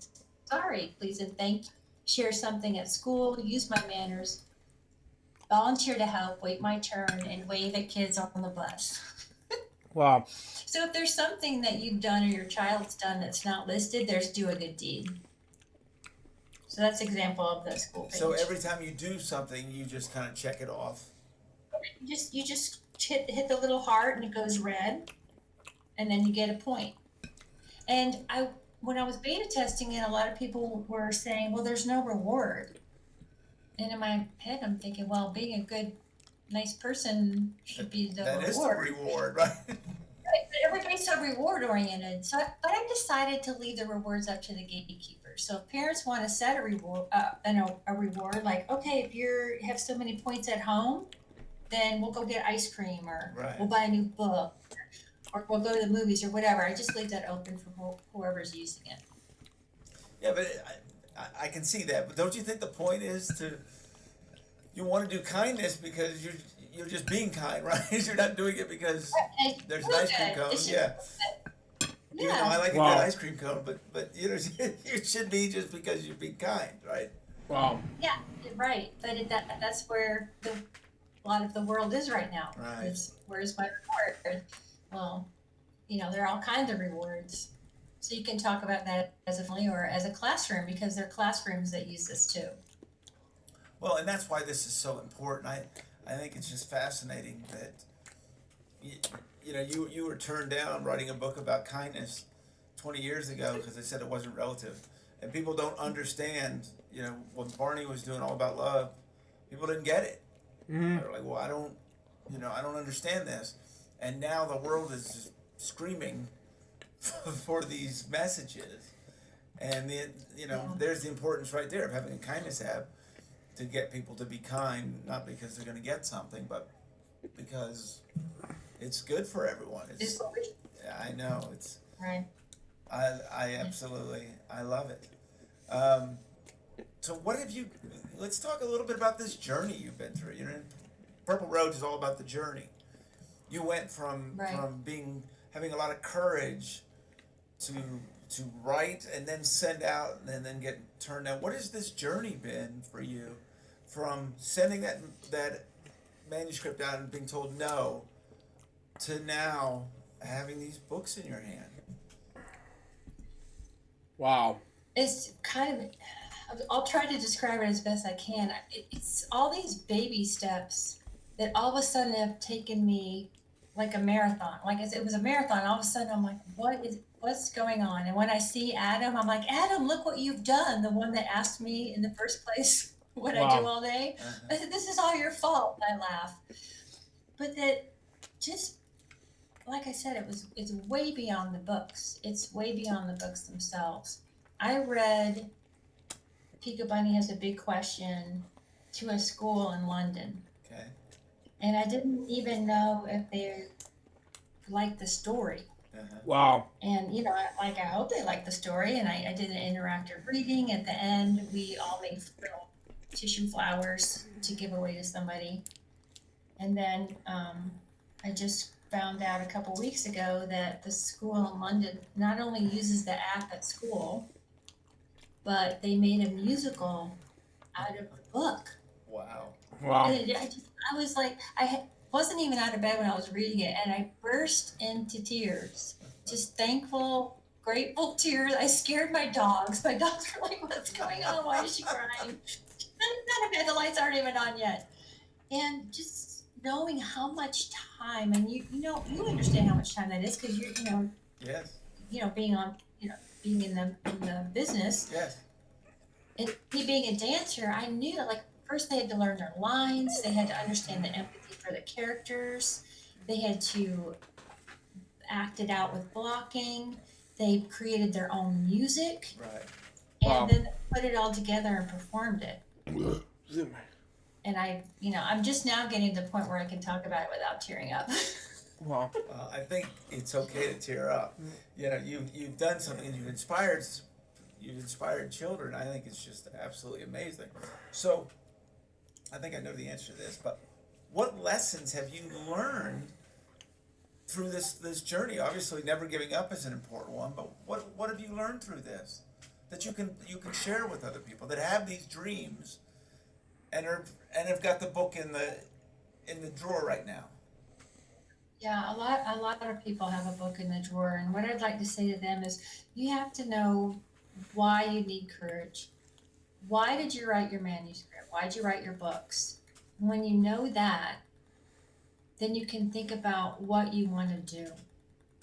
sorry, please, and thank you. Share something at school, use my manners, volunteer to help, wait my turn, and wave at kids on the bus. Wow. So if there's something that you've done or your child's done that's not listed, there's do a good deed. So that's example of the school page. So every time you do something, you just kind of check it off. You just hit the little heart and it goes red, and then you get a point. And when I was beta testing it, a lot of people were saying, well, there's no reward. And in my head, I'm thinking, well, being a good, nice person should be the That reward. is the reward, right? Right, but everybody's so reward oriented. But I decided to leave the rewards up to the gatekeepers. So if parents want to set a reward, a reward, like, okay, if you have so many points at home, then we'll go get ice cream, or Right. we'll buy a new book, or we'll go to the movies, or whatever. I just leave that open for whoever's using it. Yeah, but I can see that. But don't you think the point is you want to do kindness because you're just being kind, right? You're not doing it because there's an ice cream cone. Yeah. Even though I like a good ice cream cone, but it should be just because you're being kind, right? Wow. Yeah, right. But that's where a lot of the world is right now. Right. Where's my reward? Well, there are all kinds of rewards. So you can talk about that as a family or as a classroom, because there are classrooms that use this too. Well, and that's why this is so important. I think it's just fascinating that you were turned down writing a book about kindness 20 years ago because they said it wasn't relative, and people don't understand. What Barney was doing all about love, people didn't get it. Mm-hmm. They're like, well, I don't understand this, and now the world is just screaming for these messages, and there's the importance right there of having a kindness app to get people to be kind, not because they're going to get something, but because it's good for everyone. Yeah, I know it's right. I absolutely love it. So what have you? Let's talk a little bit about this journey you've been through. Purple Road is all about the journey. You went from having a lot of courage to write and then send out and then get turned down. What has this journey been for you, from sending that manuscript out and being told no, to now having these books in your hand? Wow. It's kind of, I'll try to describe it as best I can. It's all these baby steps that all of a sudden have taken me like a marathon. Like it was a marathon. All of a sudden I'm like, what's going on? And when I see Adam, I'm like, Adam, look what you've done. The one that asked me in the first place what I do all day. I said, this is all your fault. I laugh. But that just, like I said, it's way beyond the books. It's way beyond the books themselves. I read Pika Bunny Has a Big Question to a school in London. Okay. And I didn't even know if they liked the story. Uh-huh. Wow. And, I hope they liked the story. And I did an interactive reading. At the end, we all made little tissue flowers to give away to somebody. And then I just found out a couple weeks ago that the school in London not only uses the app at school, but they made a musical out of the book. Wow. Wow. And I was like, wasn't even out of bed when I was reading it, and I burst into tears. Just thankful, grateful tears. I scared my dogs. My dogs were like, what's going on? Why is she crying? She's not in bed. The lights aren't even on yet. And just knowing how much time, and you understand how much time that is, because Yes. being in the business. Yes. And me being a dancer, I knew that first they had to learn their lines, they had to understand the empathy for the characters, they had to act it out with blocking, they created their own music, Right. and then put it all together and performed it. And I'm just now getting to the point where I can talk about it without tearing up. Wow. I think it's okay to tear up. You've done something and you've inspired children. I think it's just absolutely amazing. So, I think I know the answer to this, but what lessons have you learned through this journey? Obviously, never giving up is an important one, but what have you learned through this that you can share with other people that have these dreams and have got the book in the drawer right now. Yeah, a lot of people have a book in the drawer, and what I'd like to say to them is you have to know why you need courage. Why did you write your manuscript? Why did you write your books? When you know that, then you can think about what you want to do.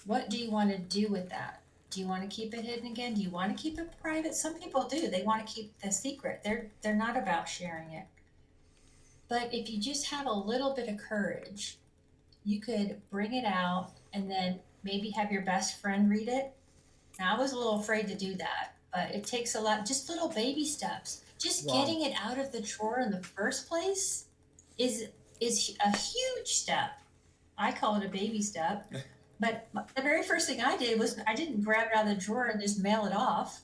What do you want to do with that? Do you want to keep it hidden again? Do you want to keep it private? Some people do. They want to keep the secret. They're not about sharing it. But if you just have a little bit of courage, you could bring it out and then maybe have your best friend read it. Now, I was a little afraid to do that, but it takes a lot, just little baby steps. Just Wow. getting it out of the drawer in the first place is is a huge step. I call it a baby step. But the very first thing I did was I didn't grab it out of the drawer and just mail it off.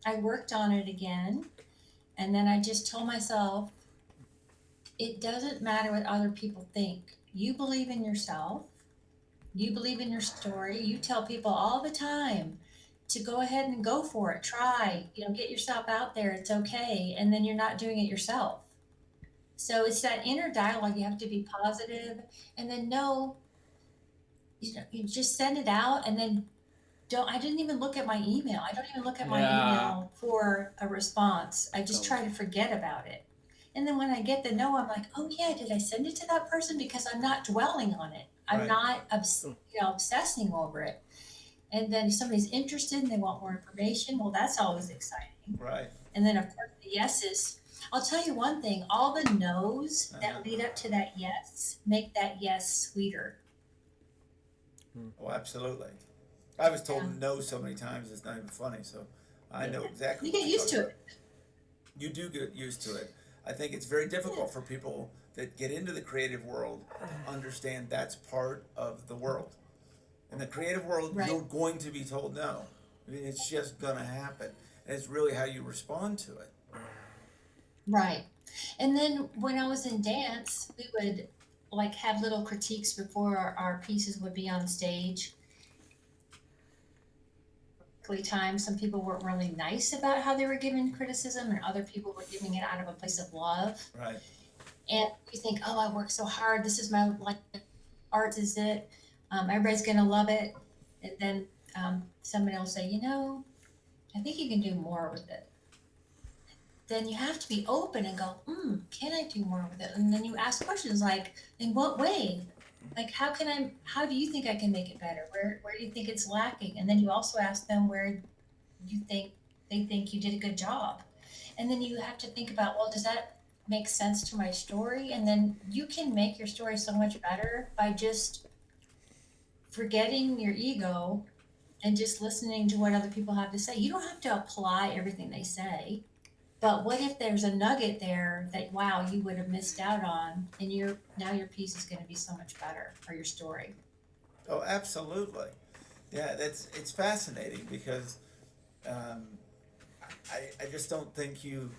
I worked on it again, and then I just told myself, it doesn't matter what other people think. You believe in yourself. You believe in your story. You tell people all the time to go ahead and go for it. Try, get yourself out there. It's okay. And then you're not doing it yourself. So it's that inner dialogue. You have to be positive, and then know, you just send it out, and then I didn't even look at my email. I don't even look at my Yeah. email for a response. I just try to forget about it. And then when I get the no, I'm like, oh yeah, did I send it to that person? Because I'm not dwelling on it. I'm Right. not obsessing over it. And then if somebody's interested and they want more information, well, that's always exciting. Right. And then of course the yeses. I'll tell you one thing, all the no's that lead up to that yes make that yes sweeter. Oh, absolutely. I was told Yeah. no so many times it's not even funny. So I know exactly. You what get you're used talking to it. about. You do get used to it. I think it's very difficult for people that get into the creative world to understand that's part of the world. In the creative world, Right. you're going to be told no. I mean, it's just gonna happen. And it's really how you respond to it. Right. And then when I was in dance, we would like have little critiques before our pieces would be on stage. Times some people weren't really nice about how they were giving criticism, and other people were giving it out of a place of love. Right. And you think, oh, I worked so hard. This is my art is it. Everybody's gonna love it. And then somebody will say, I think you can do more with it. Then you have to be open and go, can I do more with it? And then you ask questions like, in what way? Like, how do you think I can make it better? Where do you think it's lacking? And then you also ask them where they think you did a good job. And then you have to think about, well, does that make sense to my story? And then you can make your story so much better by just forgetting your ego and just listening to what other people have to say. You don't have to apply everything they say. But what if there's a nugget there that, wow, you would have missed out on, and now your piece is going to be so much better, or your story. Oh, absolutely. Yeah, it's fascinating because I just don't think you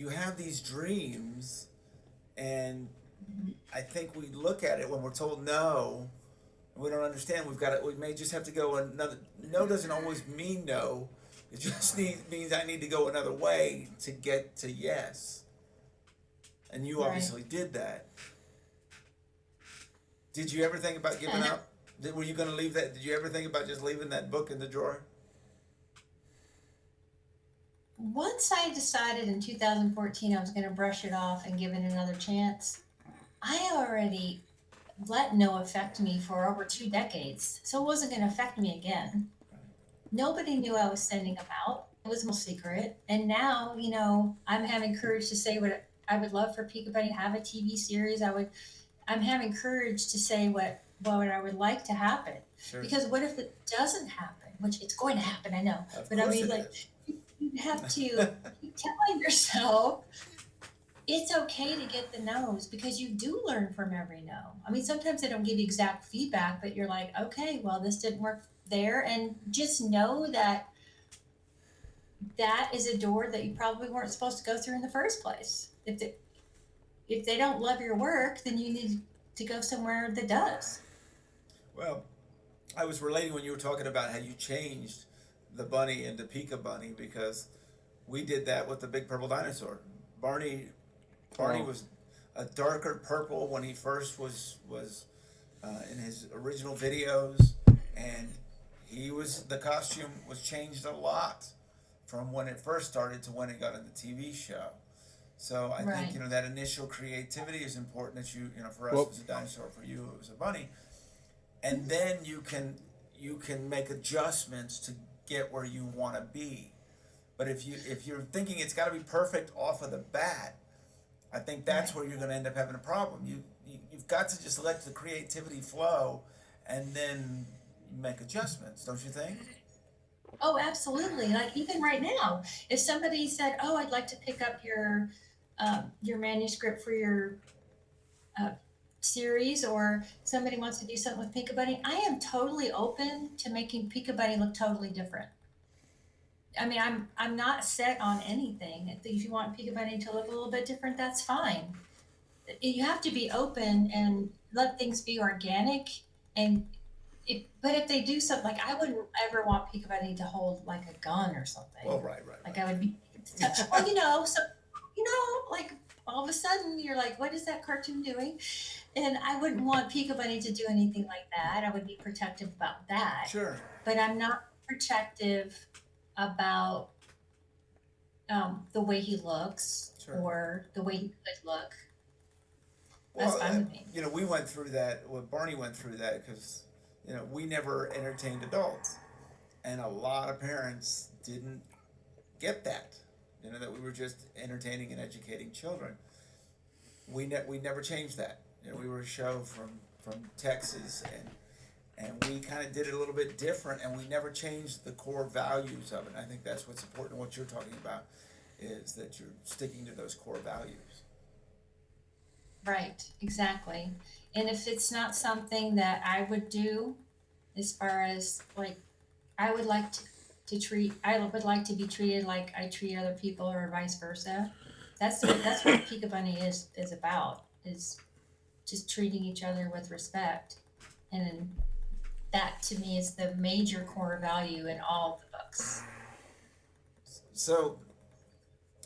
have these dreams, and I think we look at it when we're told no, and we don't understand. We may just have to go another. No doesn't always mean no. It just means I need to go another way to get to yes. And you Right. obviously did that. Did you ever think about giving up? Were you going to leave that? Did you ever think about just leaving that book in the drawer? Once I decided in 2014 I was going to brush it off and give it another chance, I already let no affect me for over 2 decades, so it wasn't going to affect me again. Nobody knew I was sending them out. It was my secret. And now, I'm having courage to say what I would love for Peekaboo to have a TV series. I'm having courage to say what I would like to happen. Sure. Because what if it doesn't happen? Which it's going to happen, I know. Of But I course mean, it like, is. you have to keep telling yourself it's okay to get the no's, because you do learn from every no. I mean, sometimes they don't give you exact feedback, but you're like, okay, well, this didn't work there. And just know that is a door that you probably weren't supposed to go through in the first place. If they don't love your work, then you need to go somewhere that does. Well, I was relating when you were talking about how you changed the bunny into Pika Bunny, because we did that with the big purple dinosaur. Barney Oh. was a darker purple when he first was in his original videos, and the costume was changed a lot from when it first started to when it got in the TV show. So I think Right. that initial creativity is important. That for us it Well, was a dinosaur, for you it was a bunny, and then you can make adjustments to get where you want to be. But if you're thinking it's got to be perfect off of the bat, I think that's Right. where you're going to end up having a problem. You've got to just let the creativity flow, and then make adjustments, don't you think? Oh, absolutely. Like even right now, if somebody said, "Oh, I'd like to pick up your manuscript for your uh, series," or somebody wants to do something with Pika Bunny, I am totally open to making Pika Bunny look totally different. I mean, I'm not set on anything. If you want Pika Bunny to look a little bit different, that's fine. You have to be open and let things be organic. And but if they do something, like I wouldn't ever want Pika Bunny to hold like a gun or Well, something. right, Like I would be, well, so like all of a sudden you're like, what is that cartoon doing? And I wouldn't want Pika Bunny to do anything like that. I would be protective about that, sure, but I'm not protective about the way he looks sure. or the way he could look. That's Well, fine with me. we went through that. Well, Barney went through that because we never entertained adults, and a lot of parents didn't get that. That we were just entertaining and educating children. We never changed that. We were a show from Texas, and we kind of did it a little bit different, and we never changed the core values of it. And I think that's what's important. What you're talking about is that you're sticking to those core values. Right, exactly. And if it's not something that I would do, as far as like, I would like I would like to be treated like I treat other people or vice versa. That's what Pika Bunny is about, is just treating each other with respect. And that to me is the major core value in all the books. So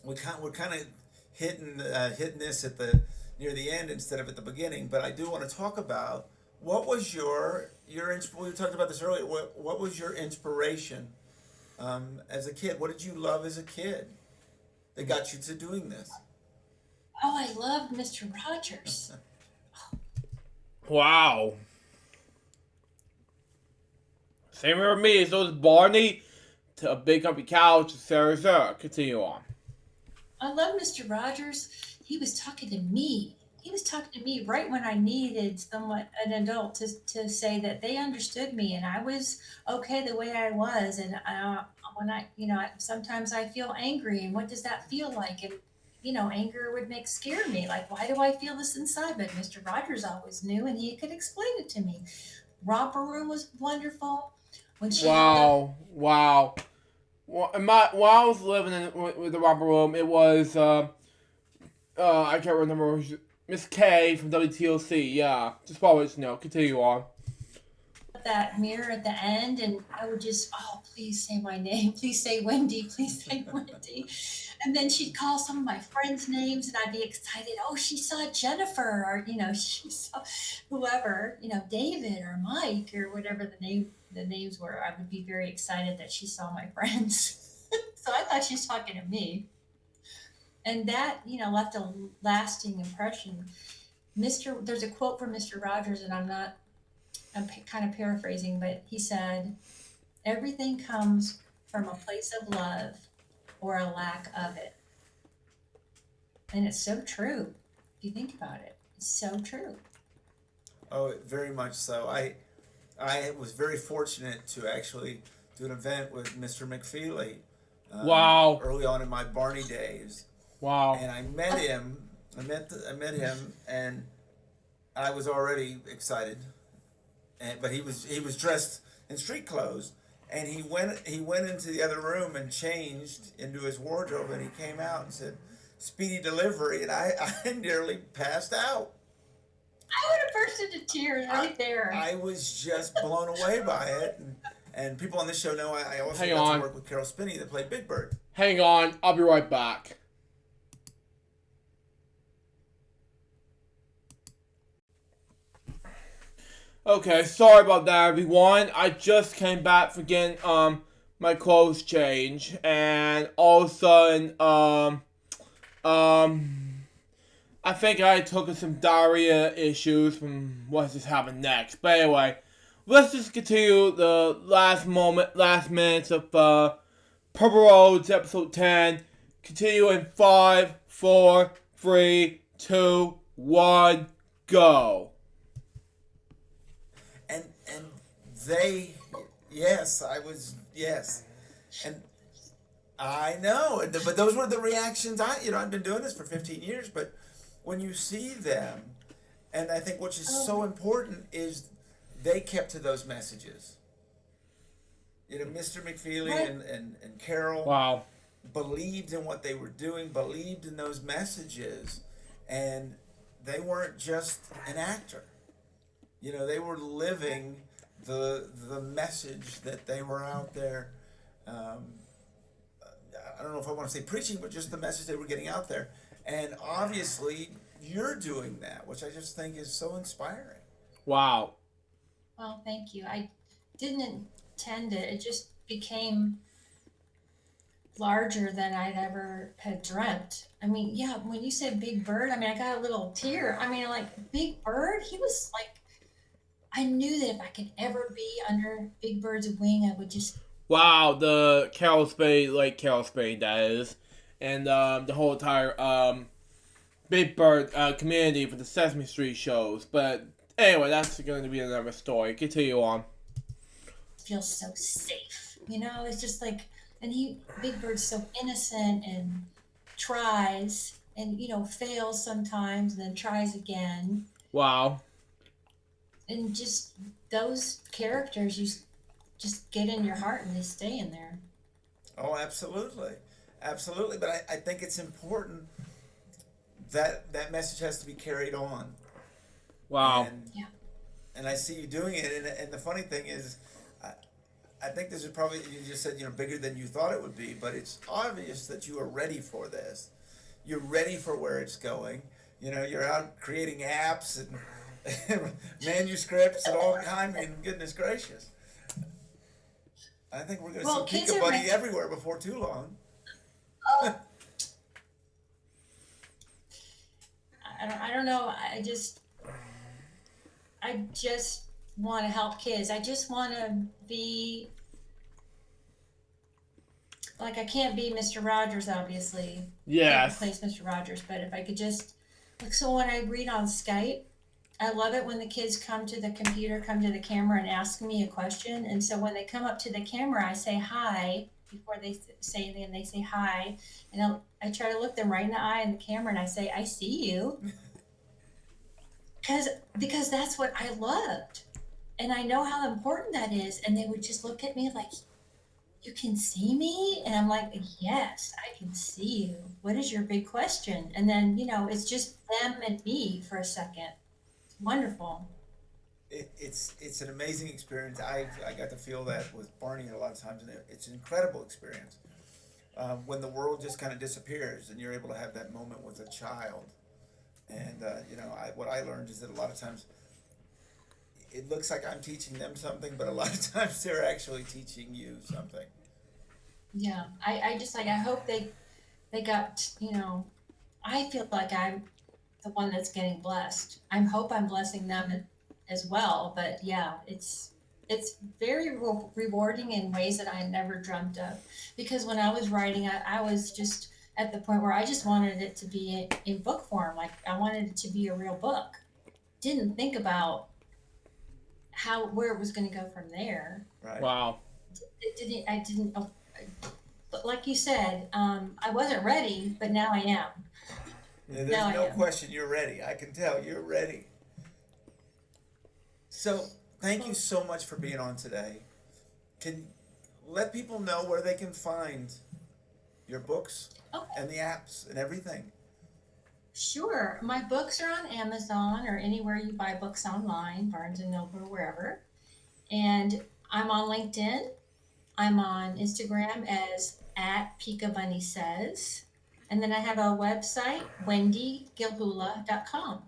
we're kind of hitting this at the near the end instead of at the beginning. But I do want to talk about what was we talked about this earlier. What was your inspiration as a kid? What did you love as a kid that got you to doing this? Oh, I love Mr. Rogers. wow. Same here with me. So is Barney to a big company couch to Sarah. Continue on. I love Mr. Rogers. He was talking to me. He was talking to me right when I needed someone, an adult, to say that they understood me and I was okay the way I was. And when sometimes I feel angry, and what does that feel like? And anger would scare me. Like, why do I feel this inside? But Mr. Rogers always knew, and he could explain it to me. Romper Room was wonderful. When she held up, Wow. Well, while I was living with the romper room, it was I can't remember, Miss K from WTOC. Yeah, just probably continue on. that mirror at the end, and I would just, oh, please say my name, please say Wendy, please say Wendy. And then she'd call some of my friends' names, and I'd be excited. Oh, she saw Jennifer, or she saw whoever, David or Mike or whatever the names were. I would be very excited that she saw my friends. So I thought she was talking to me, and that left a lasting impression. There's a quote from Mr. Rogers, and I'm kind of paraphrasing, but he said, everything comes from a place of love or a lack of it. And it's so true. If you think about it, it's so true. Oh, very much so. I was very fortunate to actually do an event with Mr. McFeely Wow. early on in my Barney days, Wow. and I met him. I met him, and I was already excited. But he was dressed in street clothes, and he went into the other room and changed into his wardrobe, and he came out and said, "Speedy delivery," and I nearly passed out. I would have burst into tears right there. I was just blown away by it. And people on this show know I also Hang got on. to work with Carol Spinney that played Big Bird. Hang on, I'll be right back. Okay, sorry about that, everyone. I just came back from getting my clothes changed, and all of a sudden I think I took some diarrhea issues from what just happened next. But anyway, let's just continue the last minutes of Purple Roads episode 10. Continue in 5, 4, 3, 2, 1, go. And they, yes, and I know, but those were the reactions. I've been doing this for 15 years, but when you see them, and I think what is so important is they kept to those messages. Mr. McFeely and Carol Wow. believed in what they were doing, believed in those messages, and they weren't just an actor. They were living the message that they were out there. I don't know if I want to say preaching, but just the message they were getting out there. And obviously, you're doing that, which I just think is so inspiring. Wow. Well, thank you. I didn't intend it. It just became larger than I'd ever had dreamt. I mean, yeah, when you said Big Bird, I got a little tear. Like, Big Bird, he was like, I knew that if I could ever be under Big Bird's wing, I would just... Wow, the Carol Spade, like Carol Spade, that is. And the whole entire Big Bird community for the Sesame Street shows. But anyway, that's going to be another story. Continue on. Feels so safe. It's just like... And Big Bird's so innocent and tries and, fails sometimes and then tries again. Wow. And just those characters, you just get in your heart and they stay in there. Oh, absolutely. Absolutely. But I think it's important that that message has to be carried on. Wow. And I see you doing it. And the funny thing is, I think this is probably, you just said, bigger than you thought it would be, but it's obvious that you are ready for this. You're ready for where it's going. You're out creating apps and manuscripts and all kinds. Goodness gracious. I think we're going to see Pika Buddy everywhere before too long. Oh. I don't know. I just want to help kids. I just want to be like, I can't be Mr. Rogers, obviously. Yes. Plays Mr. Rogers, but if I could just, like, so when I read on Skype, I love it when the kids come to the computer, come to the camera and ask me a question. And so when they come up to the camera, I say hi before they say anything, and they say hi. And I try to look them right in the eye in the camera and I say, I see you. Because that's what I loved. And I know how important that is. And they would just look at me like, you can see me? And I'm like, yes, I can see you. What is your big question? And then, it's just them and me for a second. It's wonderful. It's an amazing experience. I got to feel that with Barney a lot of times, and it's an incredible experience. When the world just kind of disappears and you're able to have that moment with a child. And, what I learned is that a lot of times it looks like I'm teaching them something, but a lot of times they're actually teaching you something. Yeah, I just I hope they got, I feel like I'm the one that's getting blessed. I hope I'm blessing them as well. But yeah, it's very rewarding in ways that I never dreamt of. Because when I was writing, I was just at the point where I just wanted it to be in book form. Like, I wanted it to be a real book. Didn't think about where it was going to go from there. Right. Wow. I didn't, but like you said, I wasn't ready, but now I am. Yeah, there's no question you're ready. I can tell you're ready. So thank you so much for being on today. Can let people know where they can find your books and the apps and everything. Sure. My books are on Amazon or anywhere you buy books online, Barnes and Noble or wherever. And I'm on LinkedIn. I'm on Instagram as at Pika Bunny Says. And then I have a website, wendygilhula.com.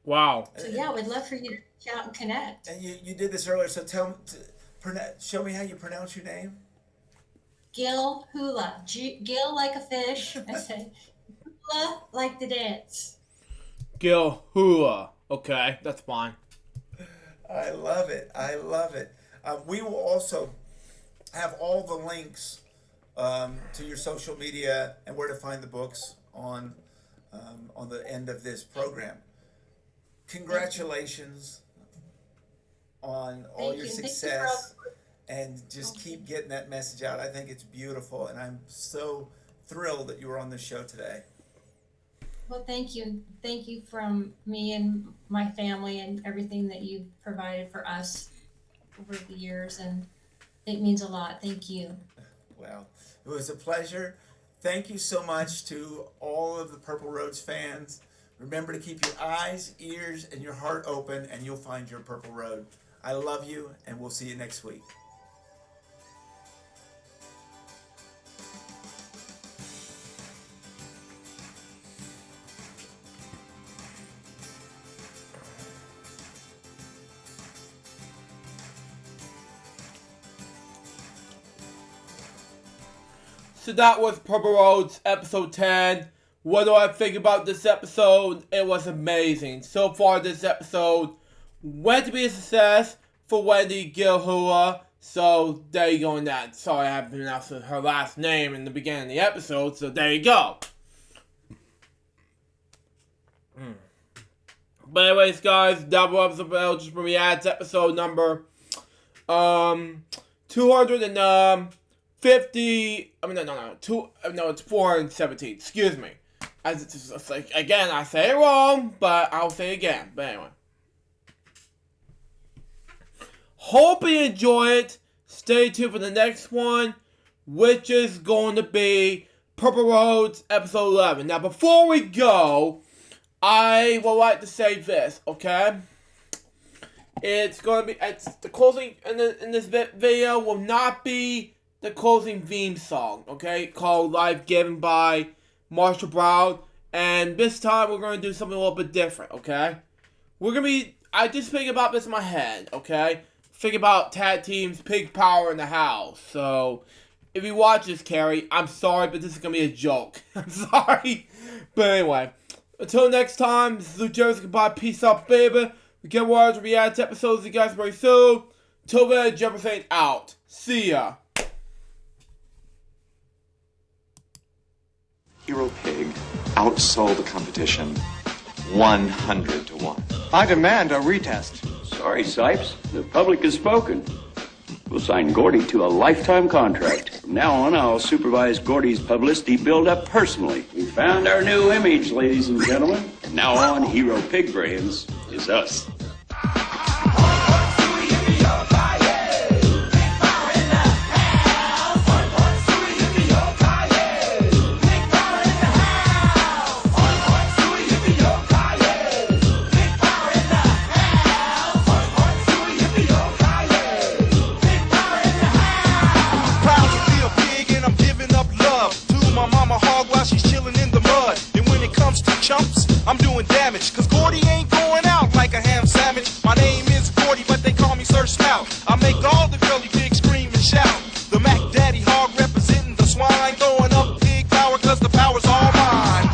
Wow. So yeah, we'd love for you to reach out and connect. And you did this earlier, so show me how you pronounce your name. Gilhula. Gil like a fish. I say hula like the dance. Gilhula. Okay, that's fine. I love it. I love it. We will also have all the links to your social media and where to find the books on the end of this program. Congratulations on all your success, and just keep getting that message out. I think it's beautiful, and I'm so thrilled that you were on the show today. Well, thank you. Thank you from me and my family and everything that you've provided for us over the years, and it means a lot. Thank you. Well, it was a pleasure. Thank you so much to all of the Purple Roads fans. Remember to keep your eyes, ears, and your heart open, and you'll find your Purple Road. I love you, and we'll see you next week. So that was Purple Roads episode 10. What do I think about this episode? It was amazing. So far this episode went to be a success for Wendy Gilhula. So there you go on that. Sorry I haven't pronounced her last name in the beginning of the episode. So there you go. But anyways guys, that was the LJPCBM Ads episode number it's 417. Excuse me. It's like, again, I say it wrong, but I'll say it again. But anyway. Hope you enjoy it. Stay tuned for the next one, which is going to be Purple Roads episode 11. Now, before we go, I would like to say this, okay? It's the closing in this video will not be the closing theme song, okay? Called Life Given by Marshall Brown. And this time we're going to do something a little bit different, okay? I just think about this in my head, okay? Think about tag teams, pig power in the house. So, if you watch this, Carrie, I'm sorry, but this is going to be a joke. I'm sorry. But anyway, until next time, this is New Jersey. Goodbye, peace out, baby. We get more react episodes of you guys very soon. Till then, Jefferson out. See ya. Hero Pig outsold the competition 100 to 1. I demand a retest. Sorry, Sipes. The public has spoken. We'll sign Gordy to a lifetime contract. From now on, I'll supervise Gordy's publicity build-up personally. We found our new image, ladies and gentlemen. From now on, Hero Pig Brains is us. I'm doing damage, cause Gordy ain't going out like a ham sandwich. My name is Gordy, but they call me Sir Snout. I make all the girly pigs scream and shout. The Mac Daddy hog representing the swine, throwing up pig power cause the power's all mine.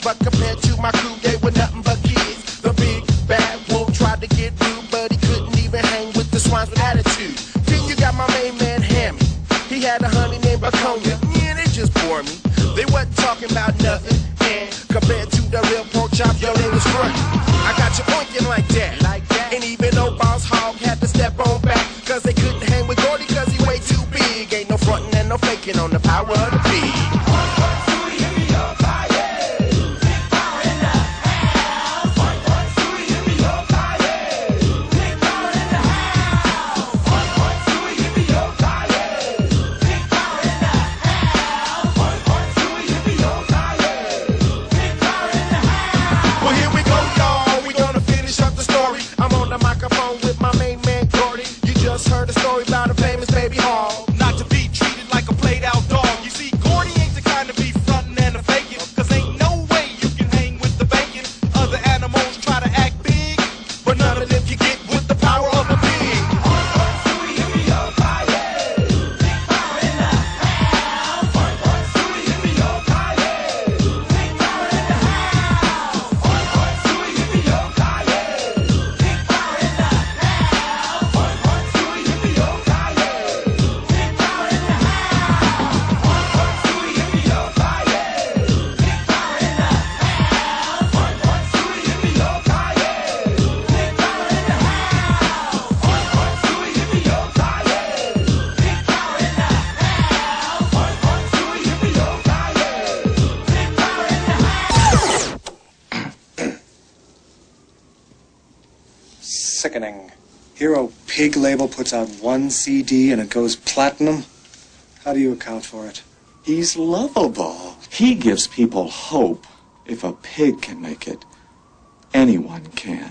But compared to my crew, they were nothing but kids. The big bad wolf tried to get rude, but he couldn't even hang with the swines with attitude. Then you got my main man Hammy. He had a honey named Baconia. Yeah, they just bore me. They wasn't talking about nothing. And compared to the real pork chop, yo, they was front. I got you oinking like that. And even though Boss Hog had to step on back, cause they couldn't hang with Gordy cause he way too big. Ain't no no faking on the power of the beat. Well, here we go, y'all. We're gonna finish up the story. I'm on the microphone with my main man, Gordy. You just heard a story about a famous baby hog. Not to be treated like a played out dog. You see, Gordy ain't the kind to be frontin' and a faking. Cause ain't no way you can hang with the bacon. Other animals try to act big, but none of them can get with the power of a pig. Sickening. Hero Pig label puts out one CD and it goes platinum? How do you account for it? He's lovable. He gives people hope. If a pig can make it, anyone can.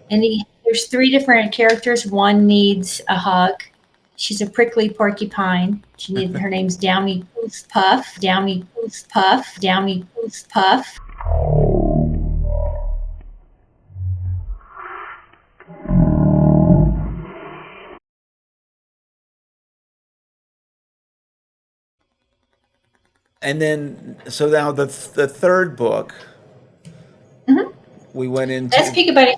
And there's three different characters. One needs a hug. She's a prickly porcupine. Her name's Downy Poof Puff. Downy Poof Puff. Downy Poof Puff. And then, so now the third book, we went into. That's Peekabody